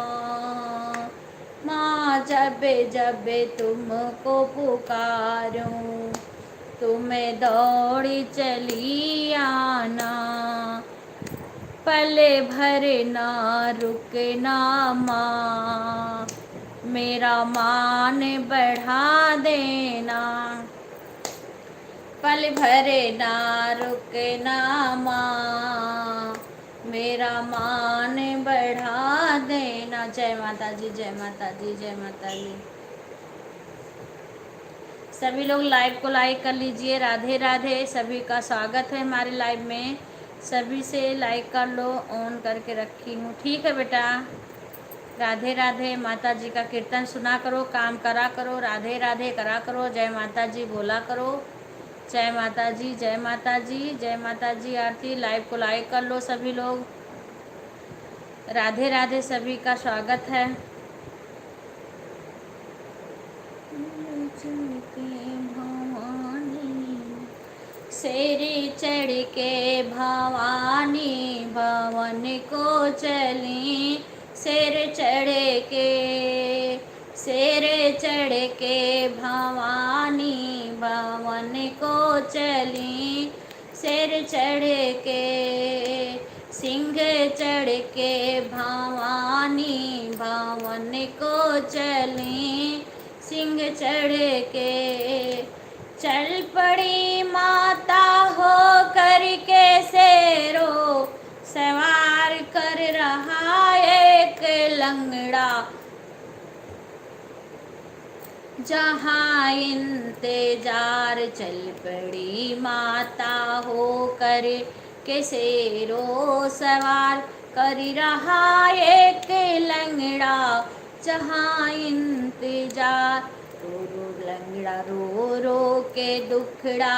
माँ जब जब तुमको पुकारूं, तुम्हें दौड़ी चली आना, पल भर ना रुकना माँ, मेरा मान बढ़ा देना, पल भर ना रुकना माँ, मेरा मान बढ़ा देना। जय माता जी, जय माता जी, जय माता जी। सभी लोग लाइव को लाइक कर लीजिए। राधे राधे, सभी का स्वागत है हमारे लाइव में। सभी से लाइक कर लो, ऑन करके रखी हूँ, ठीक है बेटा। राधे राधे, माता जी का कीर्तन सुना करो, काम करा करो, राधे राधे करा करो, जय माता जी बोला करो। जय माता जी, जय माता जी, जय माता जी। आरती, लाइव को लाइक कर लो सभी लोग। राधे राधे, सभी का स्वागत है। शेरी चढ़ के भवानी भवन को चली, शेर चढ़ के, शेर चढ़ के भवानी भवन को चली, शेर चढ़ के, सिंह चढ़ के भवानी भवन को चली, सिंह चढ़ के, चल पड़ी माता हो करके शेरो सवार कर रहा एक लंगड़ा, जहाँ इंतजार, चल पड़ी माता हो कर के शेरो सवार कर रहा एक लंगड़ा, जहाँ इंतजार, रो रो लंगड़ा रो रो के दुखड़ा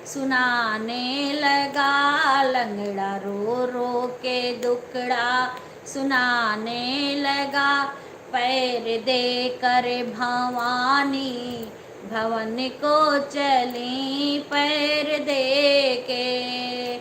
सुनाने लगा, लंगड़ा रो रो के दुखड़ा सुनाने लगा, पैर दे कर भवानी भवन को चली, पैर दे के,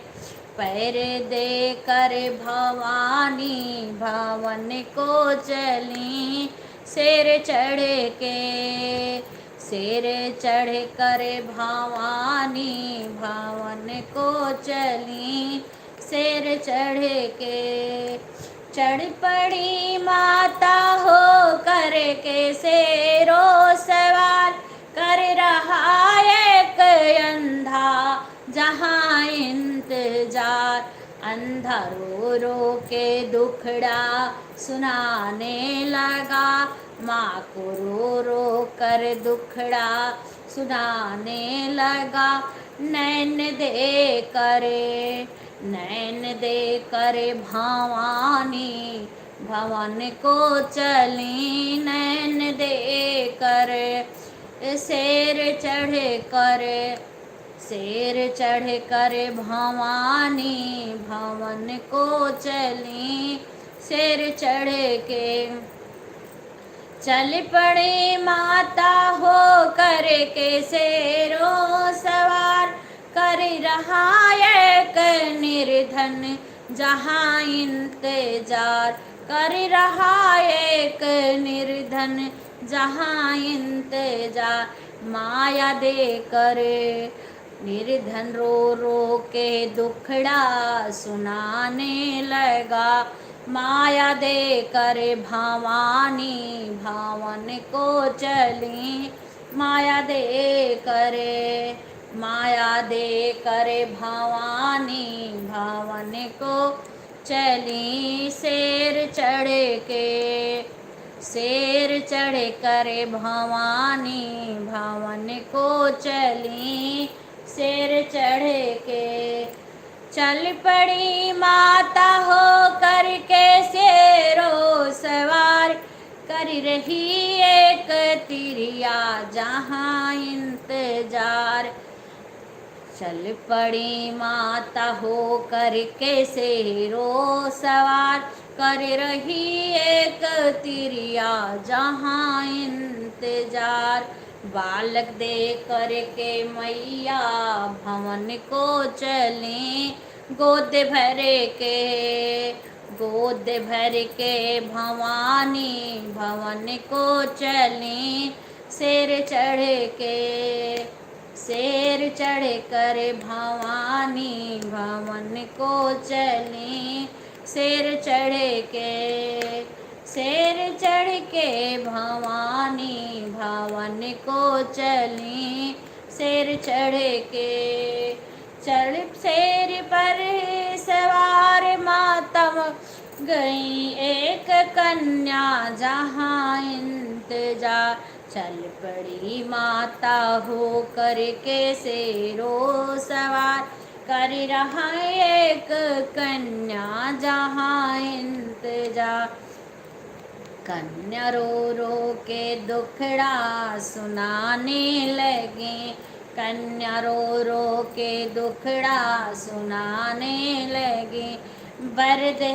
पैर दे कर भवानी भवन को चली, शेर चढ़ के, शेर चढ़ कर भवानी भवन को चली, शेर चढ़ के, चढ़ पड़ी माता हो कर के शेरो सवार कर रहा एक अंधा, जहाँ इंतजार, अंधा रो रो के दुखड़ा सुनाने लगा, माँ को रो रो कर दुखड़ा सुनाने लगा, नैन दे करे, नैन दे करे भवानी भवन को चली, नैन दे करे, शेर चढ़ कर, शेर चढ़ कर भवानी भवन को चली, शेर चढ़ के, चल पड़ी माता हो कर के शेरो सवार कर रहा एक निर्धन, जहाँ इंतजार, कर रहा एक निर्धन, जहाँ इंतजार, माया दे कर निर्धन रो रो के दुखड़ा सुनाने लगा, माया दे कर भवानी भवन को चली, माया दे करे, माया दे करे भवानी भवन को चली, शेर चढ़ के, शेर चढ़ कर भवानी भवन को चली, शेर चढ़ के, चल पड़ी माता हो करके शेरो सवार कर रही एक तिरिया, जहाँ इंतजार, चल पड़ी माता हो करके शेरो सवार कर रही एक तिरिया, जहाँ इंतजार, बालक दे करके मैया भवन को चली, गोद भर के, गोद भर के भवानी भवन को चली, शेर चढ़ के, शेर चढ़ कर भवानी भवन को चली, शेर चढ़ के भवानी भवन को चली, शेर चढ़ के चढ़ शेर पर सवार मातम गई एक कन्या जहाँ इंतजार, चल पड़ी माता हो करके शेरों सवार, कर रहा एक कन्या जहाँ इंतजार, कन्या रो रो के दुखड़ा सुनाने लगे, कन्या रो रो के दुखड़ा सुनाने लगे, बर दे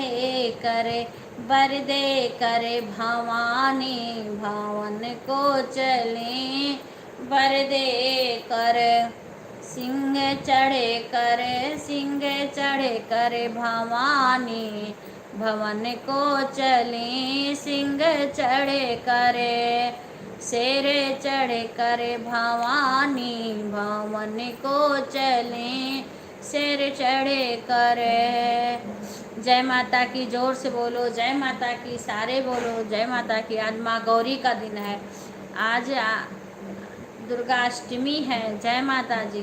करे भवानी भवन को चले, बर दे कर सिंह चढ़े कर भवानी भवन को चले, सिंह चढ़े करे शेर चढ़े कर भवानी भवन को चले, शेर चढ़े करे। जय माता की, जोर से बोलो जय माता की, सारे बोलो जय माता की। आज माँ गौरी का दिन है, आज दुर्गा अष्टमी है। जय माता जी।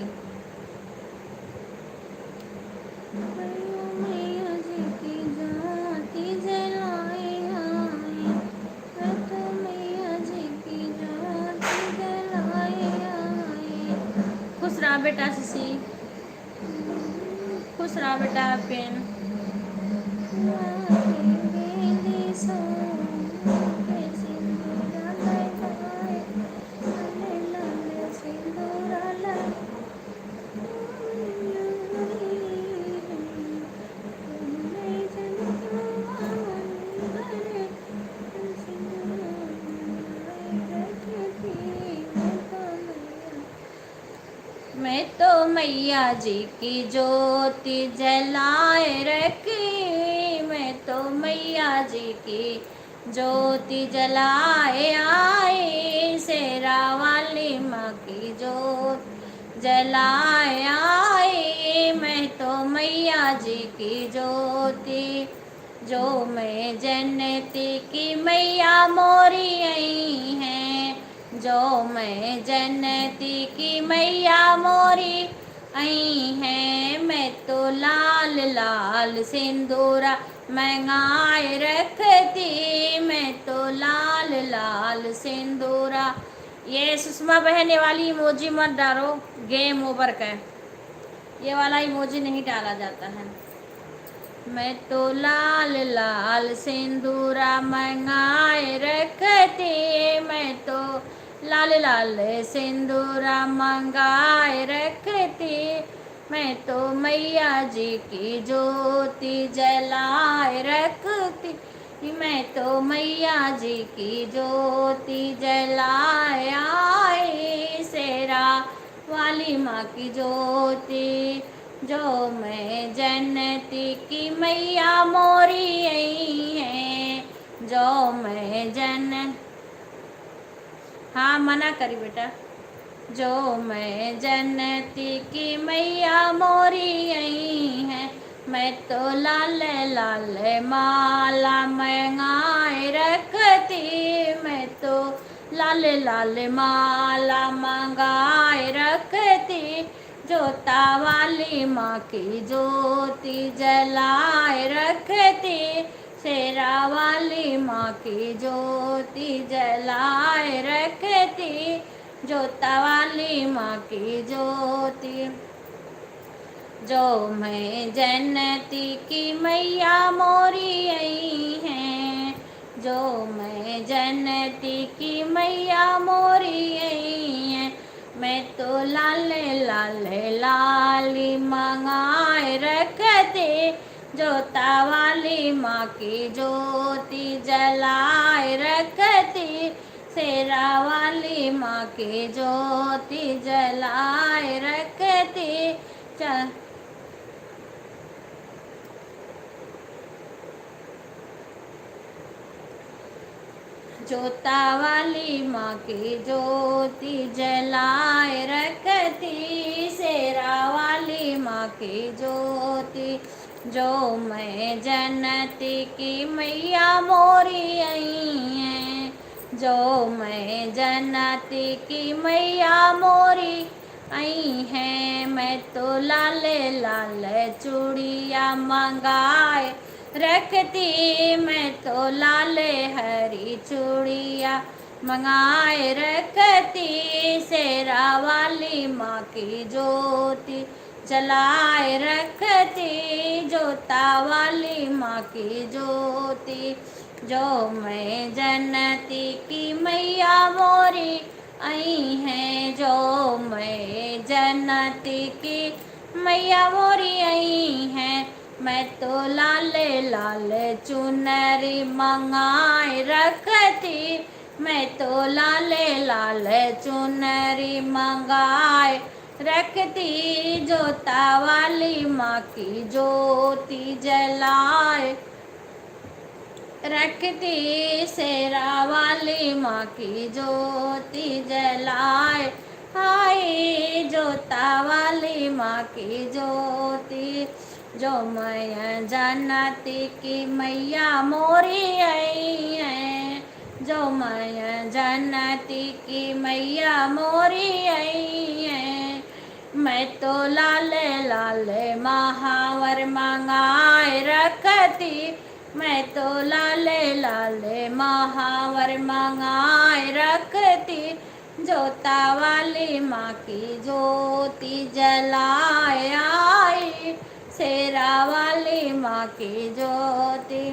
मैया जी की ज्योति जलाई आई, तो मैया जी की ज्योति जलाई आई। खुश रहा बेटा सिसी, खुश रहा बेटा पेन। मैं तो मैया जी की ज्योति जलाए रखी, मैं तो मैया जी की ज्योति जलाए आई, शेरा वाली माँ की ज्योति जलाए आई, मैं तो मैया जी की ज्योति, जो मैं जन्नती की मैया मोरी आई हैं, जो मैं जन्नती की मैया मोरी आई हैं, मैं तो लाल लाल सिंदूरा मंगाए रखती, मैं तो लाल लाल सिंदूरा। ये सुषमा बहने वाली इमोजी मत डालो, गेम ओवर का, ये वाला इमोजी नहीं डाला जाता है। मैं तो लाल लाल सिंदूरा मंगाए रखती, मैं तो लाल लाल सिंदूरा मंगाए रखती, मैं तो मैया जी की ज्योति जलाए रखती, मैं तो मैया जी की ज्योति जलाए आई, शेरा वाली माँ की ज्योति, जो मैं जन्नती की मैया मोरी आई है, जो मैं हाँ मना करी बेटा, जो मैं जन्नती की मैया मोरी आई है, मैं तो लाल लाल माला मंगाए रखती, मैं तो लाल लाल माला मंगाए रखती, जोता वाली माँ की ज्योति जलाए रखती, शेरा वाली माँ की ज्योति जलाए रखती, जोता वाली माँ की ज्योति, जो मैं जन्नती की मैया मोरी आई हैं, जो मैं जन्नती की मैया मोरी आई हैं, मैं तो लाल लाल लाली मंगाए रखते, जोता वाली माँ की ज्योति जलाए रखती, शेरा वाली माँ की ज्योति जलाए रखती। जोता वाली माँ की ज्योति जलाए रखती, शेरा वाली माँ की ज्योति। जो मैं जन्नती की मैया मोरी आई हैं, जो मैं जन्नती की मैया मोरी आई हैं। मैं तो लाल लाल चूड़िया मंगाए रखती, मैं तो लाल हरी चूड़िया मंगाए रखती, शेरा वाली माँ की ज्योति जलाए रखती, जोता वाली माँ की ज्योति। जो मैं जन्नती की मैया मोरी आई हैं, जो मैं जन्नती की मैया मोरी आई हैं। मैं तो लाल लाल चुनरी मंगाए रखती, मैं तो लाल लाल चुनरी मंगाए रखती, जोता वाली माँ की ज्योति जलाए रखती, शेरा वाली माँ की ज्योति जलाए। हाय जोता वाली माँ की ज्योति। जो मैं जन्नती की मैया मोरी आई है, जो मैं जन्नती की मैया मोरी आई है। मैं तो लाल लाल महावर मंगाए रखती, मैं तो लाल लाल महावर मंगाए रखती, जोता वाली माँ की ज्योति जलाए आई, शेरा वाली माँ की ज्योति।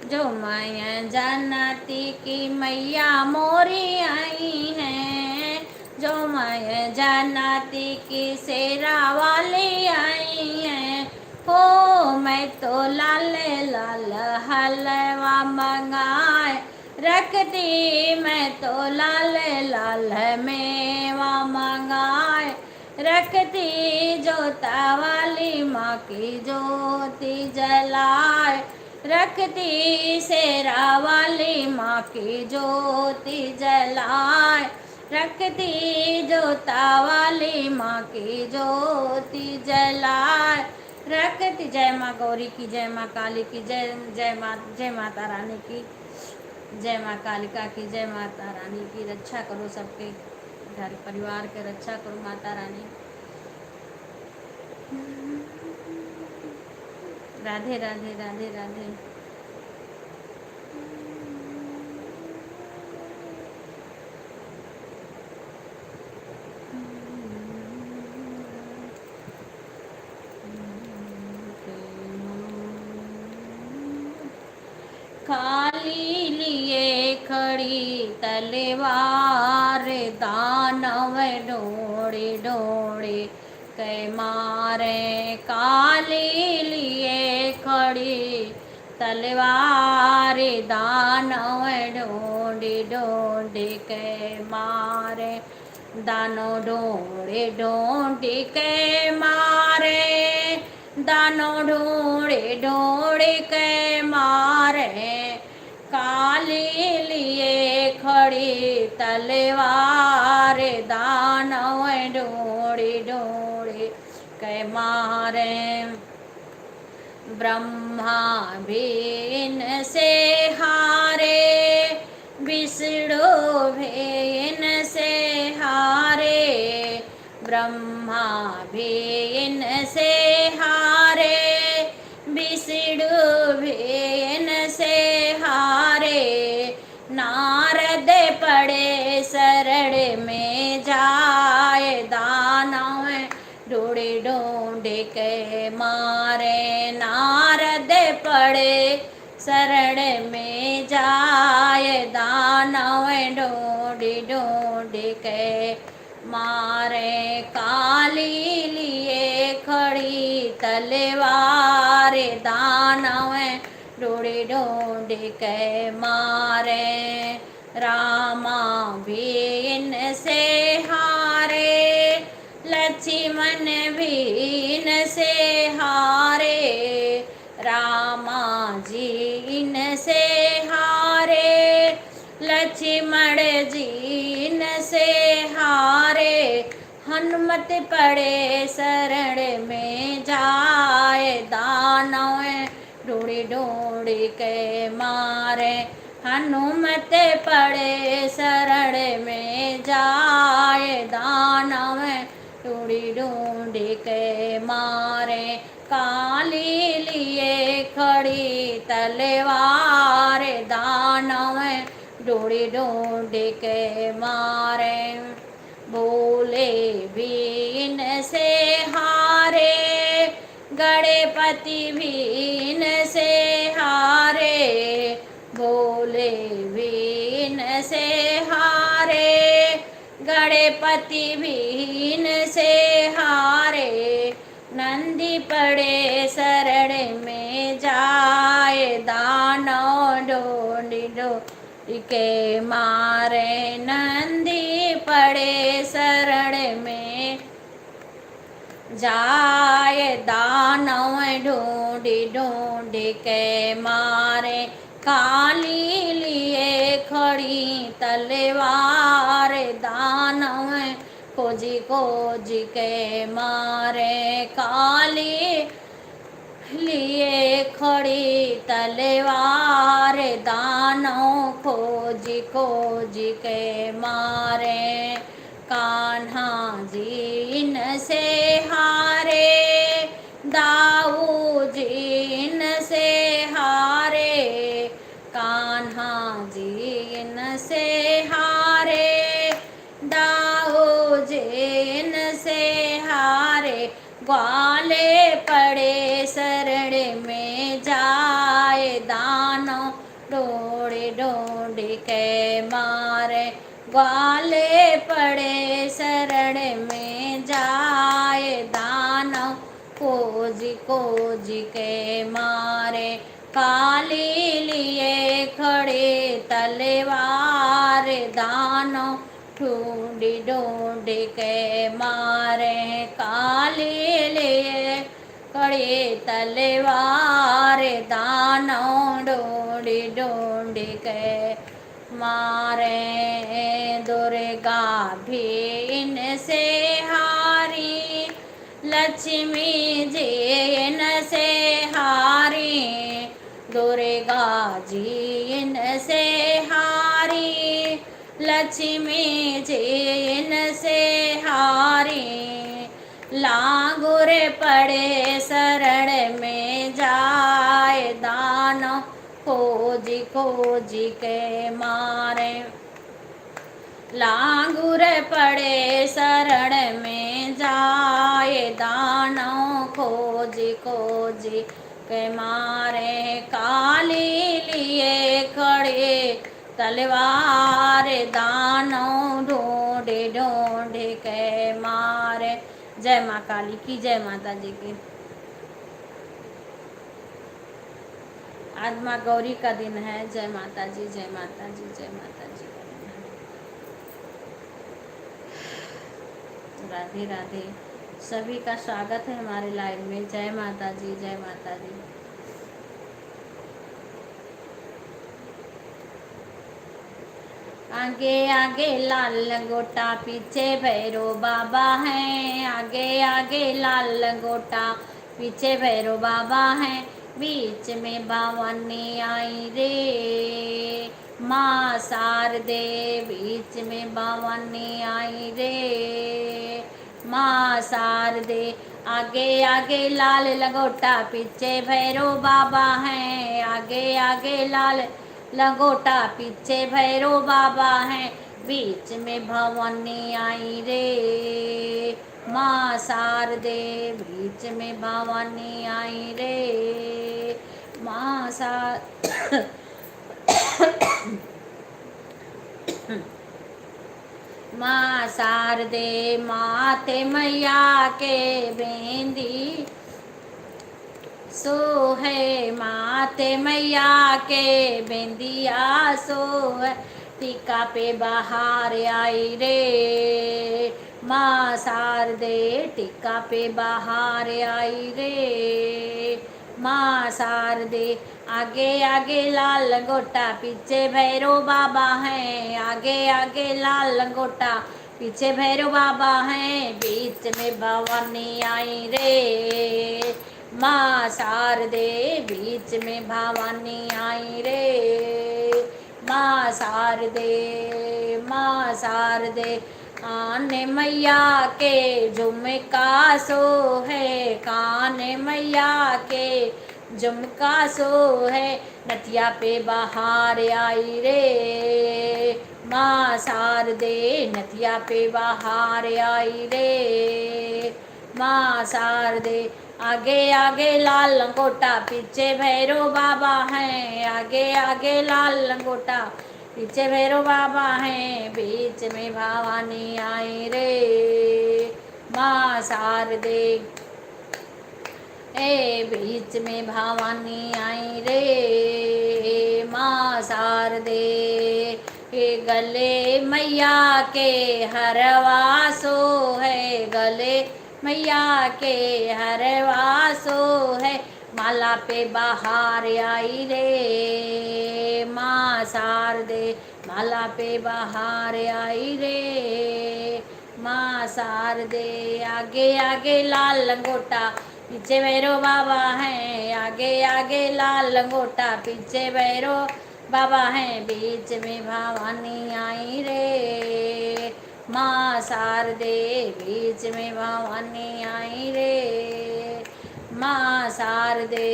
जो मैं जन्नती की मैया मोरी आई हैं, जो मैं जन्नती की शेरा वाली आई हैं। हो मैं तो लाल लाल हलवा मंगाए रखती, मैं तो लाल लाल मेवा मंगाए रखती, जोता वाली माँ की ज्योति जलाए रखती, शेरा वाली माँ की ज्योति जलाए रखती, जोता वाली माँ की ज्योति जलाए रखती। जय माँ गौरी की, जय माँ काली की, जय माता रानी की, जय माँ कालिका की, जय माता रानी की। रक्षा करो सबके घर परिवार के, रक्षा करो माता रानी। राधे राधे राधे राधे। खाली लिए खड़ी तलवार, दानव ढोड़े ढोड़े कै मारे। काली लिए खड़ी तलवार, दानव ढोड़े ढोड़े कै मारे। दानो ढोड़े ढोड़े कै मारे, दानो ढोड़े ढोड़े कै मारे। काली लिए खड़ी तलवार, दानव ढोड़े ढोड़े कै मारे। ब्रह्मा भी इनसे हारे, विष्णु भी इनसे हारे। ब्रह्मा भी इनसे हारे, विष्णु भी इनसे हारे। नारद पड़े शरण में जाए, दानव ढूंढे ढूंढे के मारे। नारद पड़े शरण में जाए, दानव ढूंढे ढूंढे के मारे। काली लिए खड़ी तलवार, दानव ढूंढे ढूंढे के मारे। रामा भी इनसे हारे, लक्ष्मण भी इनसे हारे। रामा जी इनसे हारे, हारे, हनुमत पड़े शरण में जाए, दानव ढूंढी ढूंढी के मारे, हनुमत पड़े शरण में जाए, दानव ढूंढी ढूंढी के मारे, काली लिए खड़ी तलवार, दानव ढूंढी ढूंढी के मारे, बोले भी इनसे हारे, गणपति भी इनसे हारे, बोले भी इनसे हारे, गणपति भी इनसे हारे, नंदी पड़े शरण में जाए, दानव ढूंढी ढूंढी के मारे, नंदी पड़े शरण में जाए, दानव ढूंढी ढूंढी के मारे, काली लिए खड़ी तलवार, दानव खोजी खोजी के मारे, काली लिए खड़ी तलवार, दानव खोजी खोजी के मारे, कान्हा जी इनसे हारे, दाऊ जी इनसे हारे, कान्हा जी इनसे हारे, दाऊ जी इनसे हारे, ग्वाले पड़े शरण में जाए, दानव ढूंढी ढूंढी के मारे, ग्वाले पड़े शरण में जाए, दानव खोजी खोजी के मारे, काली लिए खड़े तलवार, दानव ढूंढी ढूंढी के मारे, काली लिए खड़े तलवार, दानव ढूंढी ढूंढी के मारे, दुर्गा भी इनसे हारी, लक्ष्मी जी इनसे हारी, दुर्गा जी इनसे हारी, लक्ष्मी जी इनसे हारी, लांगुर पड़े शरण में जाए, दानव खोजी खोजी के मारे, लांगुर पड़े शरण में जाए, दानव खोजी खोजी के मारे, काली लिए खड़े तलवार, दानव ढूंढे ढूंढे के मारे। जय माँ काली की, जय माता जी की। आज माँ गौरी का दिन है। जय माता जी, जय माता जी, जय माता जी। राधे राधे। सभी का स्वागत है हमारे लाइव में। जय माता जी, जय माता जी। आगे आगे लाल लंगोटा, पीछे भैरो बाबा हैं। आगे आगे लाल लंगोटा, पीछे भैरो बाबा हैं। बीच में भवानी आई रे माँ शारदे, बीच में भवानी आई रे माँ शारदे। आगे आगे लाल लंगोटा, पीछे भैरो बाबा हैं। आगे आगे लाल लंगोटा, पीछे भैरो बाबा हैं। बीच में भवानी आई रे माँ शारदे, बीच में भवानी आई रे माँ माँ शारदे। माते मैया के बेंदी सो है, माते मैया के बेंदिया सो है। टीका पे बाहर आई रे माँ शारदे, टीका पे बाहर आई रे माँ शारदे। आगे आगे लाल लंगोटा पीछे भैरव बाबा हैं, आगे आगे लाल लंगोटा पीछे भैरव बाबा हैं, बीच में भवानी आई रे। माँ शारदे बीच में भवानी आई रे। माँ शारदे, माँ शारदे। काने मैया के झुमका सो है, काने मैया के झुमका सो है, नथिया पे बाहर आई रे। माँ शारदे नथिया पे बाहर आई रे। माँ शारदे। आगे आगे लाल लंगोटा पीछे भैरव बाबा हैं, आगे आगे लाल लंगोटा पीछे भैरव बाबा हैं, बीच में भवानी आई रे। माँ शारदे ए बीच में भवानी आई रे। माँ शारदे ए गले मैया के हरवासो है, गले मैया के हरवासो है, माला पे बाहर आई रे। माँ शारदे माला पे बाहर आई रे। माँ शारदे। आगे आगे लाल लंगोटा पीछे भैरव बाबा हैं, आगे आगे लाल लंगोटा पीछे भैरव बाबा हैं, बीच में भवानी आई रे। माँ शारदे बीच में भवानी आई रे। माँ शारदे।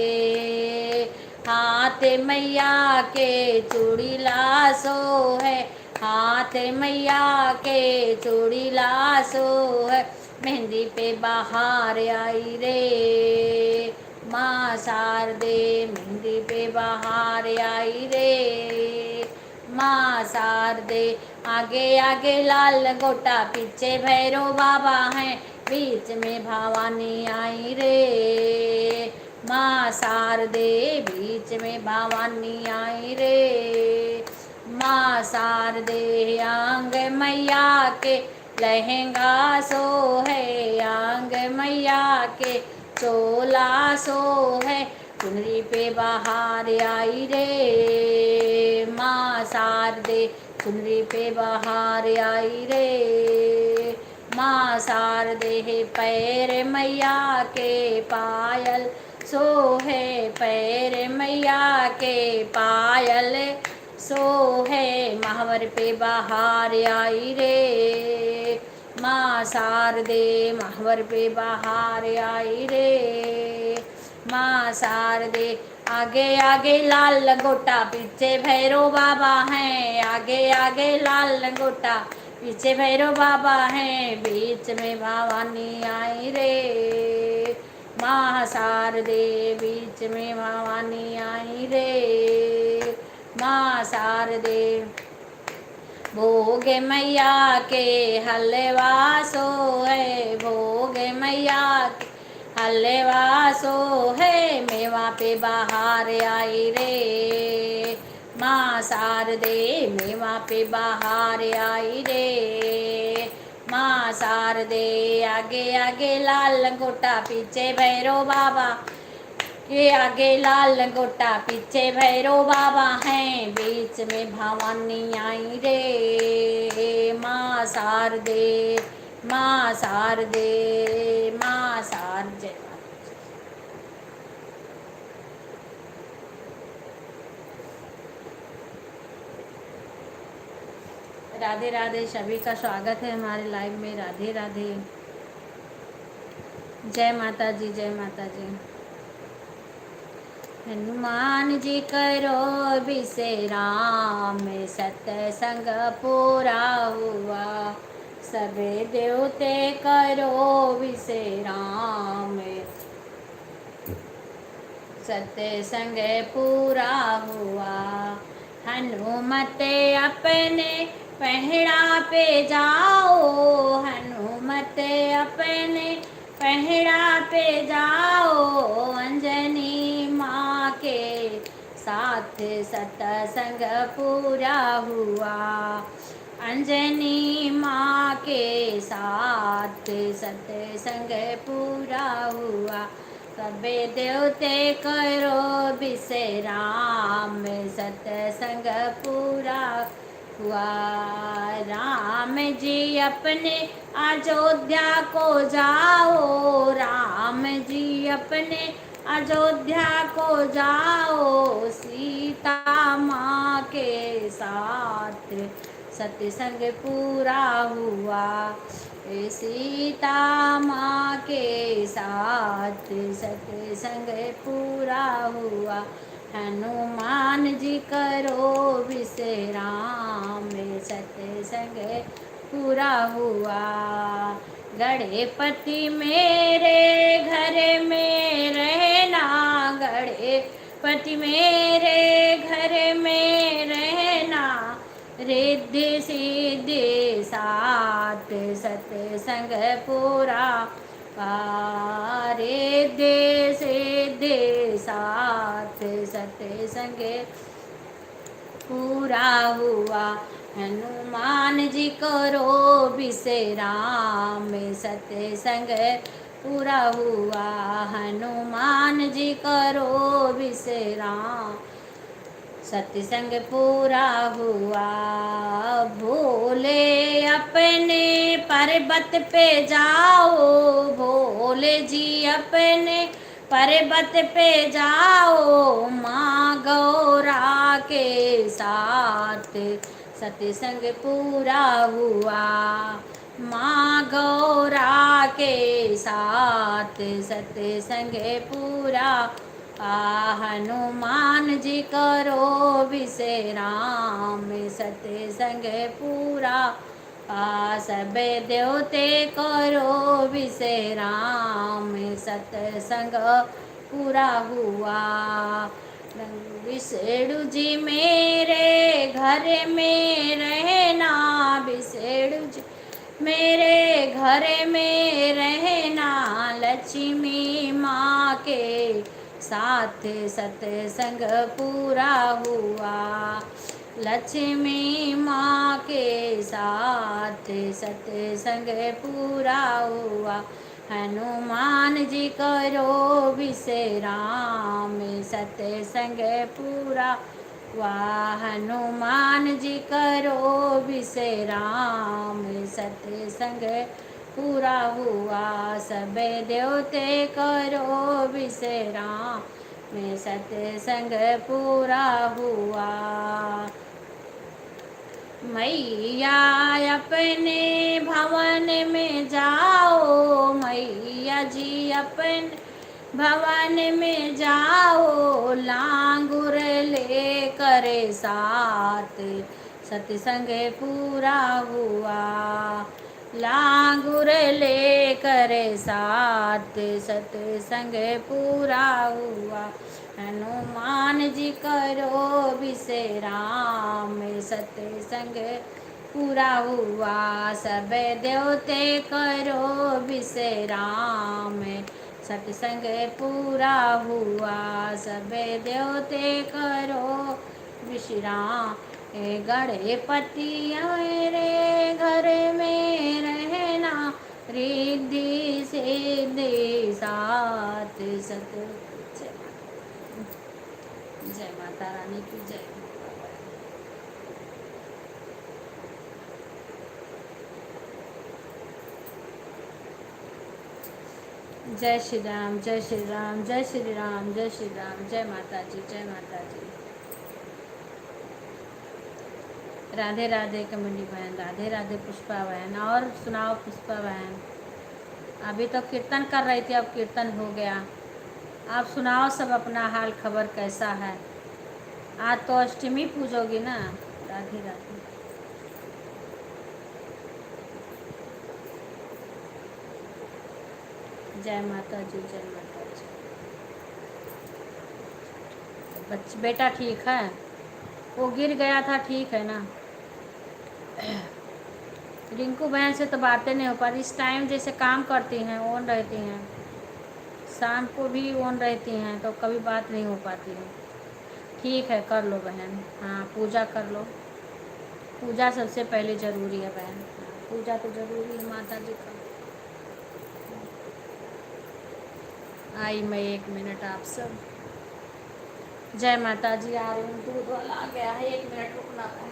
हाथ मैया के चूड़ी लासो है, हाथ मैया के चूड़ी लासो है, मेहंदी पे बाहर आई रे। माँ शारदे मेहंदी पे बाहर आई रे। माँ शारदे। आगे आगे लाल लंगोटा पीछे भैरव बाबा हैं, बीच में भवानी आई रे। माँ शारदे बीच में भवानी आई रे। माँ शारदे। आंग मैया के लहंगा सो है, आंग मैया के चोला सो है, चुनरी पे बाहर आई रे। माँ शारदे चुनरी पे बाहर आई रे। माँ शारदे। पैर मैया के पायल सो है, पैर मैया के पायल सो है, महावर पे बाहर आई रे। माँ शारदे महावर पे बाहर आई रे। माँ शारदे। आगे आगे लाल लंगोटा पीछे भैरव बाबा हैं, आगे आगे लाल लंगोटा पीछे भैरव बाबा हैं, बीच में भवानी आई रे। माँ शारदे बीच में भवानी आई रे। माँ शारदे। भोग मैया के हलवा सो है, भोग मैया के हलवा सो है, मेवा पे बाहर आई रे। माँ शारदे मेवा पे बाहर आई रे। माँ शारदे। आगे आगे लाल लंगोटा पीछे भैरव बाबा के, आगे लाल लंगोटा पीछे भैरव बाबा हैं, बीच में भवानी आई रे। माँ शारदे माँ शारदे माँ शारदे। राधे राधे। सभी का स्वागत है हमारे लाइव में। राधे राधे। जय माता जी, जय माता जी। हनुमान जी करो विश्राम, सत्संग पूरा हुआ, सबे देवते करो विश्राम, सत्संग पूरा हुआ। हनुमत अपने पहरा पे जाओ, हनुमत अपने पहरा पे जाओ, अंजनी माँ के साथ सत्संग पूरा हुआ, अंजनी माँ के साथ सत्संग पूरा हुआ। सबे देवते करो विश्राम, सत्संग पूरा हुआ। राम जी अपने अयोध्या को जाओ, राम जी अपने अयोध्या को जाओ, सीता माँ के साथ सत्संग पूरा हुआ। सीता माँ के साथ सत्संग पूरा हुआ। हनुमान जी करो विश्राम, सत्संग पूरा हुआ। गणपति मेरे घर में रहना, गणपति मेरे घर में रहना, रिद्धि सिद्धि साथ सत्संग पूरा। रिद्धि सिद्धि साथ सत्संग पूरा हुआ। हनुमान जी करो विश्राम, सत्संग पूरा हुआ। हनुमान जी करो विश्राम, सत्संग पूरा हुआ। भोले अपने पर्वत पे जाओ, भोले जी अपने पर्वत पे जाओ, माँ गौरा के साथ सत्संग पूरा हुआ। माँ गौरा के साथ सत्संग पूरा। हनुमान जी करो विश्राम, सत्संग पूरा। सब देवते करो विश्राम, सत्संग पूरा हुआ। विष्णु जी मेरे घर में रहना, विष्णु जी मेरे घर में रहना, लक्ष्मी माँ के साथ सत्संग पूरा हुआ। लक्ष्मी माँ के साथ सत्संग पूरा हुआ। हनुमान जी करो विश्राम, सत्संग पूरा हुआ। हनुमान जी करो विश्राम, सत्संग पूरा हुआ। सब देवते करो विश्राम, में सत्संग पूरा हुआ। मैया अपने भवन में जाओ, मैया जी अपने भवन में जाओ, लांगुर ले करे साथ सत्संग पूरा हुआ। लांगुर ले करे साथ सत्संग पूरा हुआ। हनुमान जी करो विश्राम, सत्संग पूरा हुआ। सब देवते करो विश्राम, सत्संग पूरा हुआ। सब देवते करो विश्राम। गणपति मेरे घर में रहना, रिद्धि सिद्धि साथ सत। जय माता रानी की जय। जय श्री राम, जय श्री राम, जय श्री राम, जय श्री राम। जय माता जी, जय माता जी। राधे राधे कमली बहन, राधे राधे पुष्पा बहन। और सुनाओ पुष्पा बहन, अभी तो कीर्तन कर रही थी, अब कीर्तन हो गया। आप सुनाओ सब अपना हाल खबर कैसा है। आज तो अष्टमी पूजोगी ना। राधे राधे। जय माता जी, जय माता जी। बेटा ठीक है? वो गिर गया था, ठीक है ना? रिंकू बहन से तो बातें नहीं हो पाती, इस टाइम जैसे काम करती हैं, ऑन रहती हैं, शाम को भी ऑन रहती हैं, तो कभी बात नहीं हो पाती है। ठीक है, कर लो बहन। हाँ, पूजा कर लो। पूजा सबसे पहले ज़रूरी है बहन। हाँ, पूजा तो ज़रूरी है माता जी का। आई मैं 1 मिनट आप सब। जय माता जी, आ रही हूँ, दूध वाला आ गया है, 1 मिनट रुकना है।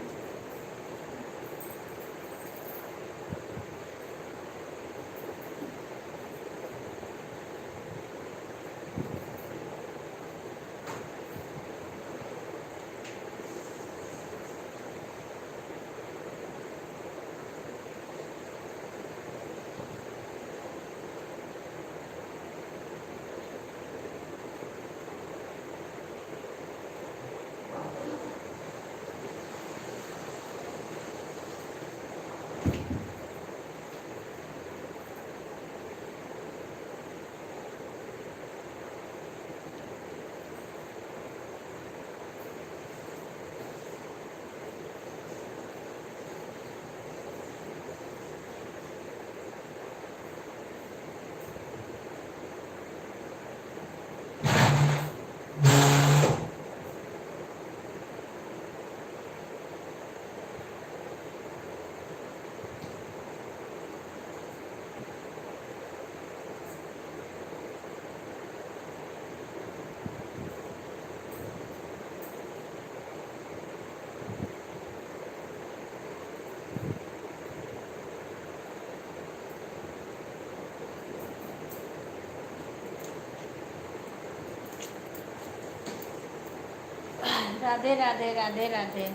राधे राधे राधे राधे,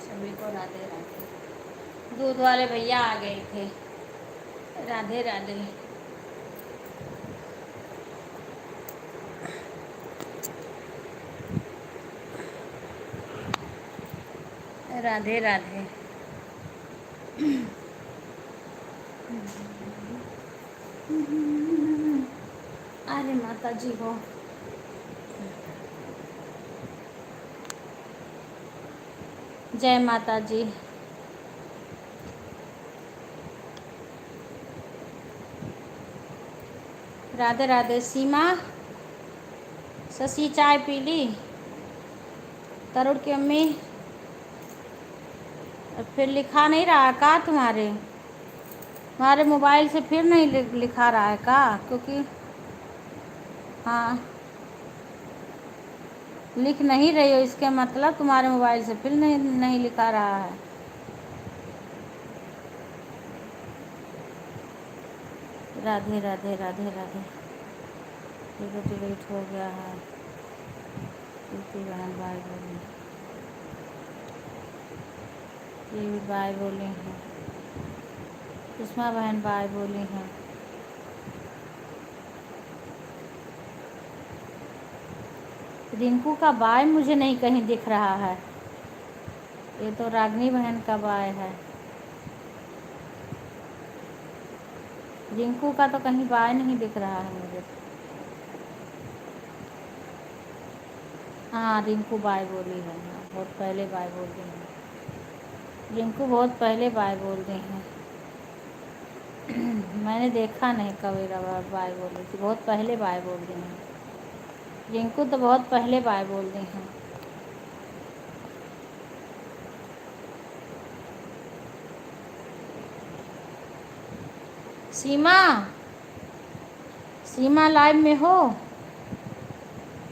सभी को राधे राधे। दूध वाले भैया आ गए थे। राधे राधे। राधे राधे। अरे माता जी हो। जय माता जी। राधे राधे। सीमा, शशि चाय पी ली? तरुण की अम्मी, फिर लिखा नहीं रहा का तुम्हारे मोबाइल से फिर नहीं लिखा रहा है का? क्योंकि हाँ, लिख नहीं रही हो, इसके मतलब तुम्हारे मोबाइल से फिर नहीं लिखा रहा है। राधे राधे राधे राधे। ये तो डिलीट हो गया है। प्रीति बहन बाय बोली, ये भी बाय बोली हैं। सुषमा बहन बाय बोली हैं। रिंकू का बाय मुझे नहीं कहीं दिख रहा है। ये तो रागनी बहन का बाय है। रिंकू का तो कहीं बाय नहीं दिख रहा है मुझे। हाँ, रिंकू बाय बोली है। हाँ, बहुत पहले बाय बोल दी है। रिंकू बहुत पहले बाय बोल दी हैं। मैंने देखा नहीं कभी बाय बोली थी, बहुत पहले बाय बोल दी हैं। रिंकू तो बहुत पहले बाय बोल दी हैं। सीमा, सीमा लाइव में हो?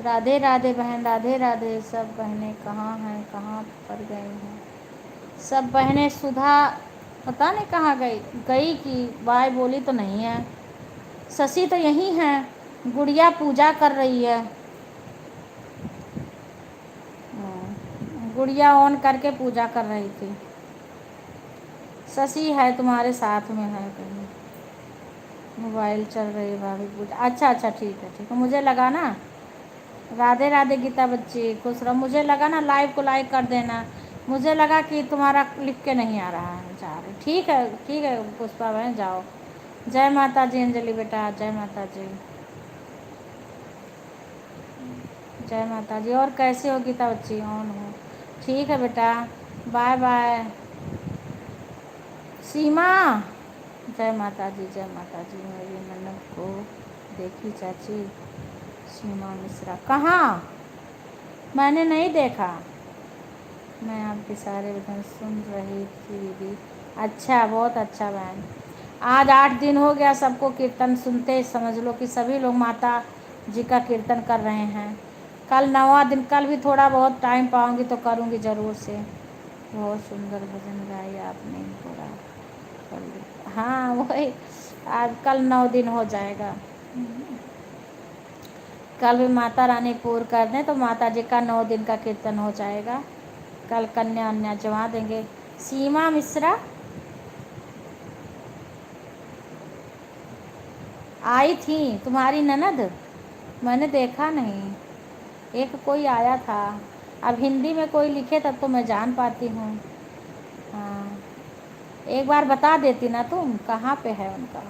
राधे राधे बहन, राधे राधे। सब बहनें कहाँ हैं, कहाँ पर गई हैं? सब बहनें, सुधा पता नहीं कहाँ गई गई कि बाय बोली तो नहीं है। शशि तो यहीं है। गुड़िया पूजा कर रही है। गुड़िया ऑन करके पूजा कर रही थी। शशि है तुम्हारे साथ में है कहीं? मोबाइल चल रही है भाभी पूजा। अच्छा अच्छा, ठीक है ठीक है। मुझे लगा ना, राधे राधे गीता बच्ची, खुश रहो। मुझे लगा ना लाइव को लाइक कर देना। मुझे लगा कि तुम्हारा लिख के नहीं आ रहा है, जा रही। ठीक है पुष्पा बहन, जाओ। जय माता जी अंजलि बेटा, जय माता जी। जय माता जी। और कैसे हो गीता बच्ची? ऑन हो? ठीक है बेटा, बाय बाय। सीमा, जय माता जी, जय माता जी। मेरी ननद को देखी चाची? सीमा मिश्रा कहाँ? मैंने नहीं देखा। मैं आपके सारे वचन सुन रही थी दीदी। अच्छा, बहुत अच्छा बहन। आज 8 दिन हो गया सबको कीर्तन सुनते, समझ लो कि सभी लोग माता जी का कीर्तन कर रहे हैं। कल 9वां दिन, कल भी थोड़ा बहुत टाइम पाऊंगी तो करूंगी ज़रूर से। बहुत सुंदर भजन गाई आपने, पूरा कल, हाँ वही, आज कल 9 दिन हो जाएगा। कल भी माता रानी पूर्ण कर दें तो माता जी का 9 दिन का कीर्तन हो जाएगा। कल कन्या अन्या जमा देंगे। सीमा मिश्रा आई थी तुम्हारी ननद, मैंने देखा नहीं। एक कोई आया था, अब हिंदी में कोई लिखे तब तो मैं जान पाती हूँ। हाँ, एक बार बता देती ना तुम कहाँ पे है उनका।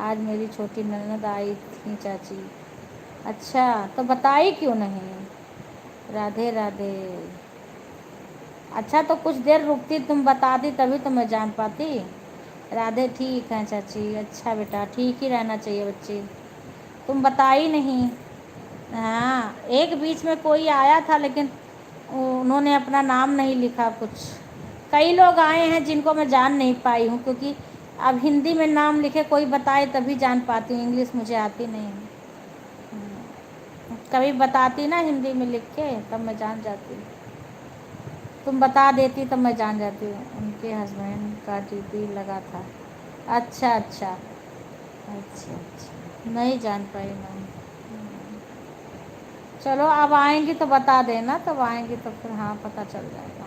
आज मेरी छोटी ननद आई थी चाची। अच्छा, तो बताई क्यों नहीं। राधे राधे। अच्छा, तो कुछ देर रुकती, तुम बताती तभी तो मैं जान पाती। राधे ठीक है चाची। अच्छा बेटा, ठीक ही रहना चाहिए बच्ची, तुम बताई नहीं। हाँ, एक बीच में कोई आया था लेकिन उन्होंने अपना नाम नहीं लिखा कुछ। कई लोग आए हैं जिनको मैं जान नहीं पाई हूँ, क्योंकि अब हिंदी में नाम लिखे कोई बताए तभी जान पाती हूँ, इंग्लिश मुझे आती नहीं है। कभी बताती ना हिंदी में लिख के तब मैं जान जाती, तुम बता देती तब मैं जान जाती हूँ। उनके हस्बैंड का टीपी लगा था। अच्छा अच्छा अच्छा अच्छा, नहीं जान पाई मैं। चलो अब आएंगी तो बता देना, तब आएंगी तो फिर हाँ पता चल जाएगा।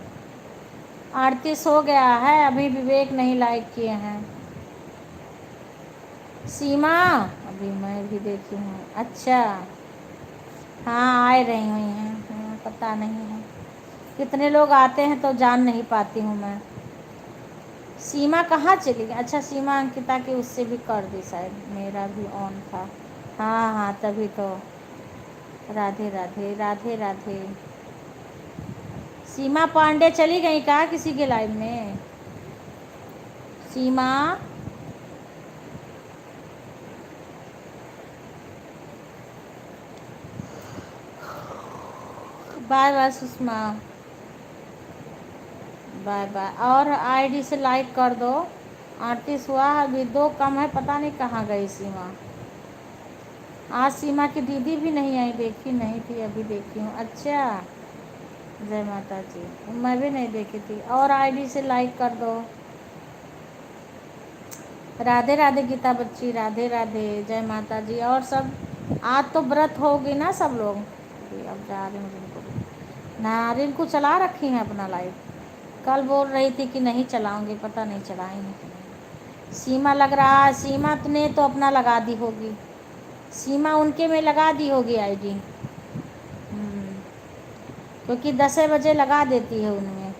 आरती सो गया है, अभी विवेक नहीं लाइक किए हैं। सीमा अभी मैं भी देखी हूँ। अच्छा, हाँ आए रही हुई हैं। पता नहीं है कितने लोग आते हैं तो जान नहीं पाती हूँ मैं। सीमा कहाँ चली गई। अच्छा, सीमा अंकिता की उससे भी कर दी शायद, मेरा भी ऑन था। हाँ हाँ, तभी तो। राधे राधे राधे राधे। सीमा पांडे चली गई कहाँ किसी के लाइव में। Seema, bye bye Sushma, bye bye. और आईडी से लाइक कर दो। 38 हुआ, अभी 2 कम है, पता नहीं कहाँ गई सीमा। आज सीमा की दीदी भी नहीं आई, देखी नहीं थी, अभी देखी हूँ। अच्छा, जय माता जी, मैं भी नहीं देखी थी। और आईडी से लाइक कर दो। राधे राधे गीता बच्ची, राधे राधे, जय माता जी। और सब आज तो व्रत होगी ना सब लोग। अब जा रही हूँ रिंकू को। ना रिंकू चला रखी है अपना लाइव, कल बोल रही थी कि नहीं चलाऊंगी, पता नहीं चलाएंगे कि नहीं। सीमा लग रहा है, सीमा ने तो अपना लगा दी होगी, सीमा उनके में लगा दी होगी आईडी। क्योंकि 10 बजे लगा देती है उनमें।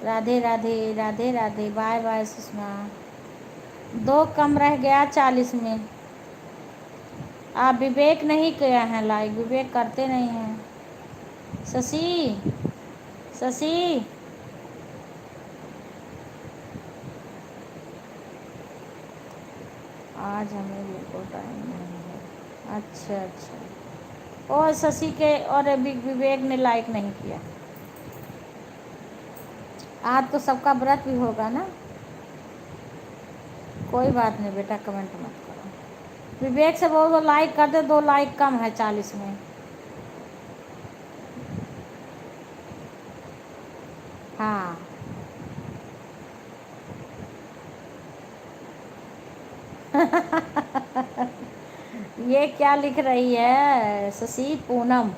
Radhe Radhe Radhe Radhe, bye bye Sushma. 2 कम रह गया 40 में। आप विवेक नहीं किया है लाइक, विवेक करते नहीं हैं। शशि, शशि, आज हमें बिल्कुल टाइम नहीं है। अच्छा अच्छा, और शशि के और विवेक ने लाइक नहीं किया। आज तो सबका व्रत भी होगा ना। कोई बात नहीं बेटा, कमेंट मत करो। विवेक से बोल दो लाइक कर दे, 2 लाइक कम है 40 में। हाँ ये क्या लिख रही है शशि। पूनम,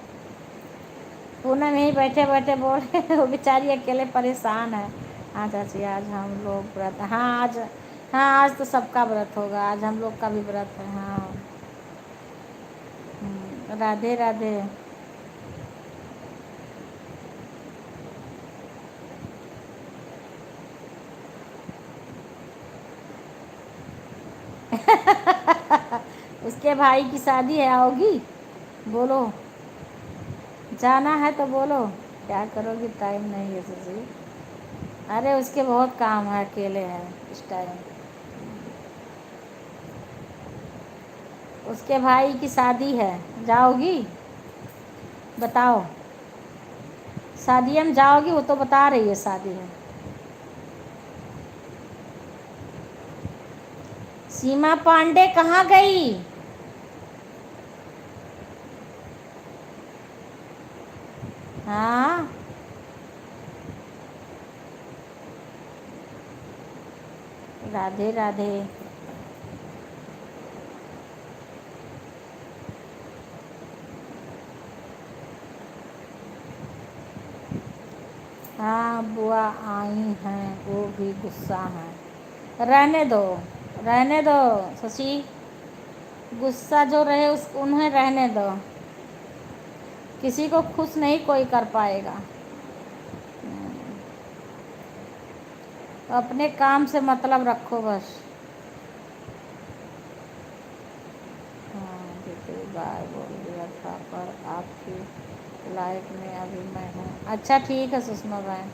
पूनम यहीं बैठे बैठे बोल रहे वो बेचारी अकेले परेशान है। हाँ चाची, आज हम लोग व्रत, हाँ आज, हाँ आज तो सबका व्रत होगा, आज हम लोग का भी व्रत है। हाँ, राधे राधे। उसके भाई की शादी है, आओगी। बोलो, जाना है तो बोलो। क्या करोगी, टाइम नहीं है शशि। अरे उसके बहुत काम है, अकेले हैं इस टाइम। उसके भाई की शादी है, जाओगी, बताओ। शादी में जाओगी, वो तो बता रही है शादी है। सीमा पांडे कहाँ गई? हाँ, राधे राधे। हाँ बुआ आई हैं, वो भी गुस्सा हैं। रहने दो, रहने दो शशि, गुस्सा जो रहे उस उन्हें रहने दो। किसी को खुश नहीं कोई कर पाएगा। अपने काम से मतलब रखो बस। हाँ दीदी बाय बोल दिया था, पर आपकी लाइफ में अभी मैं हूँ। अच्छा ठीक है सुषमा बहन,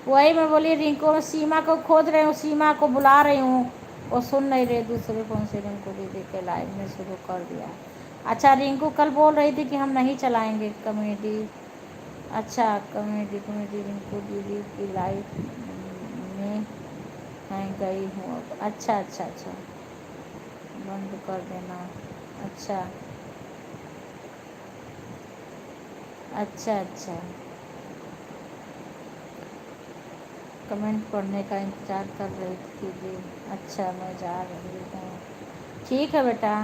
वही मैं बोली रिंकू, में सीमा को खोज रही हूँ, सीमा को बुला रही हूँ, वो सुन नहीं रहे। दूसरे फोन से रिंकू दीदी के लाइव में शुरू कर दिया। अच्छा रिंकू कल बोल रही थी कि हम नहीं चलाएंगे कमेडी। अच्छा कमेडी रिंकू दीदी की लाइफ में मैं गई हूँ अब। अच्छा अच्छा अच्छा, बंद कर देना। अच्छा अच्छा अच्छा, कमेंट पढ़ने का इंतज़ार कर रही थी जी। अच्छा मैं जा रही हूँ, ठीक है बेटा।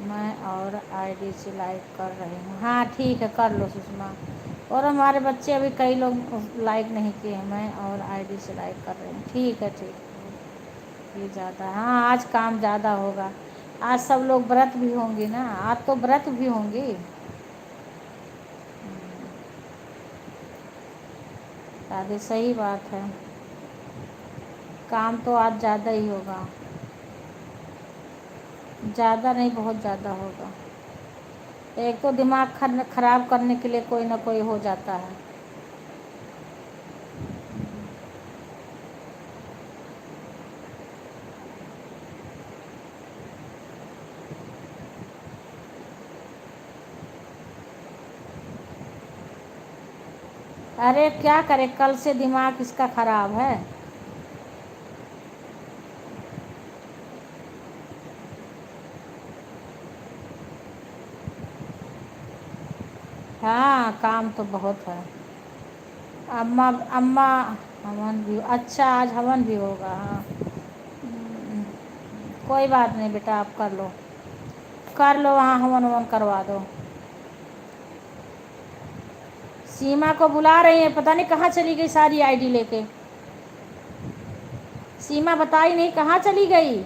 मैं और आईडी से लाइक कर रही हूँ। हाँ ठीक है, कर लो सुषमा। और हमारे बच्चे अभी कई लोग लाइक नहीं किए हैं, मैं और आईडी से लाइक कर रही हूँ। ठीक है ठीक है, ये ज़्यादा, हाँ आज काम ज़्यादा होगा। आज सब लोग व्रत भी होंगे ना, आज तो व्रत भी होंगी। शादी सही बात है, काम तो आज ज़्यादा ही होगा। ज़्यादा नहीं, बहुत ज़्यादा होगा। एक तो दिमाग खराब करने के लिए कोई ना कोई हो जाता है। अरे क्या करे, कल से दिमाग इसका खराब है। हाँ काम तो बहुत है। अम्मा अम्मा हवन भी, अच्छा आज हवन भी होगा। हाँ कोई बात नहीं बेटा, आप कर लो, कर लो, हाँ हवन ववन करवा दो। सीमा को बुला रही है, पता नहीं कहाँ चली गई सारी आईडी लेके। सीमा बताई नहीं कहाँ चली गई।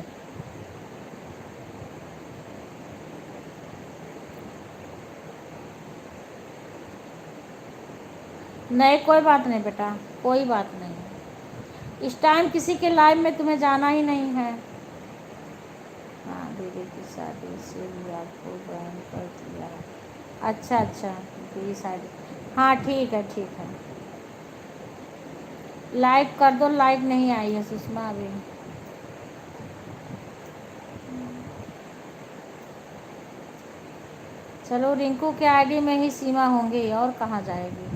नहीं कोई बात नहीं बेटा, कोई बात नहीं। इस टाइम किसी के लाइव में तुम्हें जाना ही नहीं है। हाँ दीदी की शादी से भी आपको बैन कर दिया। अच्छा अच्छा, दीदी शादी, हाँ ठीक है ठीक है। लाइक कर दो, लाइक नहीं आई है सुषमा अभी। चलो रिंकू के आईडी में ही सीमा होंगी, और कहाँ जाएगी।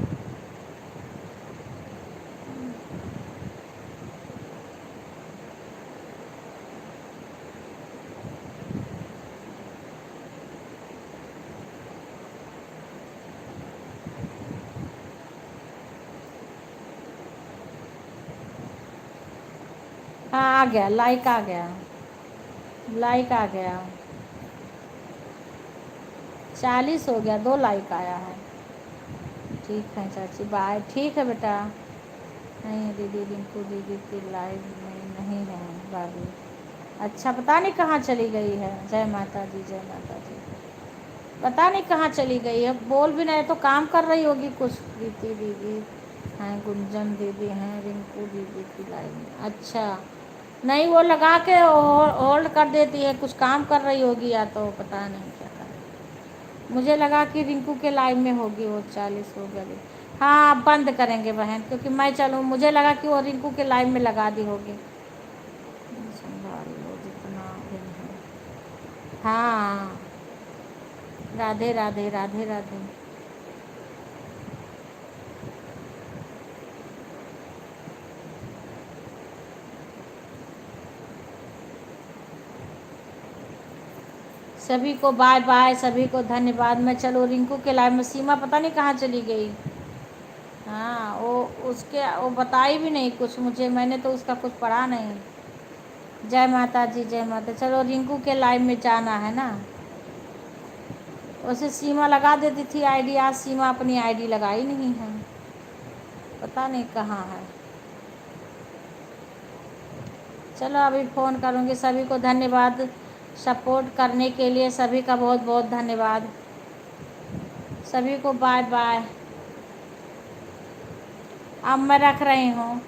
हाँ आ गया, लाइक आ गया, लाइक आ गया। 40 हो गया, 2 लाइक आया है। ठीक है चाची बाय, ठीक है बेटा। नहीं दीदी रिंकू दीदी की लाइव में नहीं है भाभी। अच्छा पता नहीं कहाँ चली गई है। जय माता दी, जय माता दी। पता नहीं कहाँ चली गई है, बोल भी नहीं तो काम कर रही होगी कुछ। प्रीति दीदी हैं, गुंजन दीदी हैं, रिंकू दीदी की लाइव में। अच्छा नहीं, वो लगा के होल्ड कर देती है, कुछ काम कर रही होगी, या तो पता नहीं क्या कर रही। मुझे लगा कि रिंकू के लाइव में होगी वो। 40 हो गया। हाँ अब बंद करेंगे बहन, क्योंकि मैं चलूँ, मुझे लगा कि वो रिंकू के लाइव में लगा दी होगी। संभाल लो जितना दिन है। हाँ राधे राधे, राधे राधे। सभी को बाय बाय, सभी को धन्यवाद। मैं चलो रिंकू के लाइव में, सीमा पता नहीं कहाँ चली गई। हाँ वो बताई भी नहीं कुछ मुझे, मैंने तो उसका कुछ पढ़ा नहीं। जय माता जी, जय माता। चलो रिंकू के लाइव में जाना है ना। वैसे सीमा लगा देती थी आईडी, आज सीमा अपनी आईडी लगाई नहीं है, पता नहीं कहाँ है। चलो अभी फ़ोन करूँगी। सभी को धन्यवाद सपोर्ट करने के लिए, सभी का बहुत बहुत धन्यवाद। सभी को बाय बाय। अब मैं रख रही हूँ।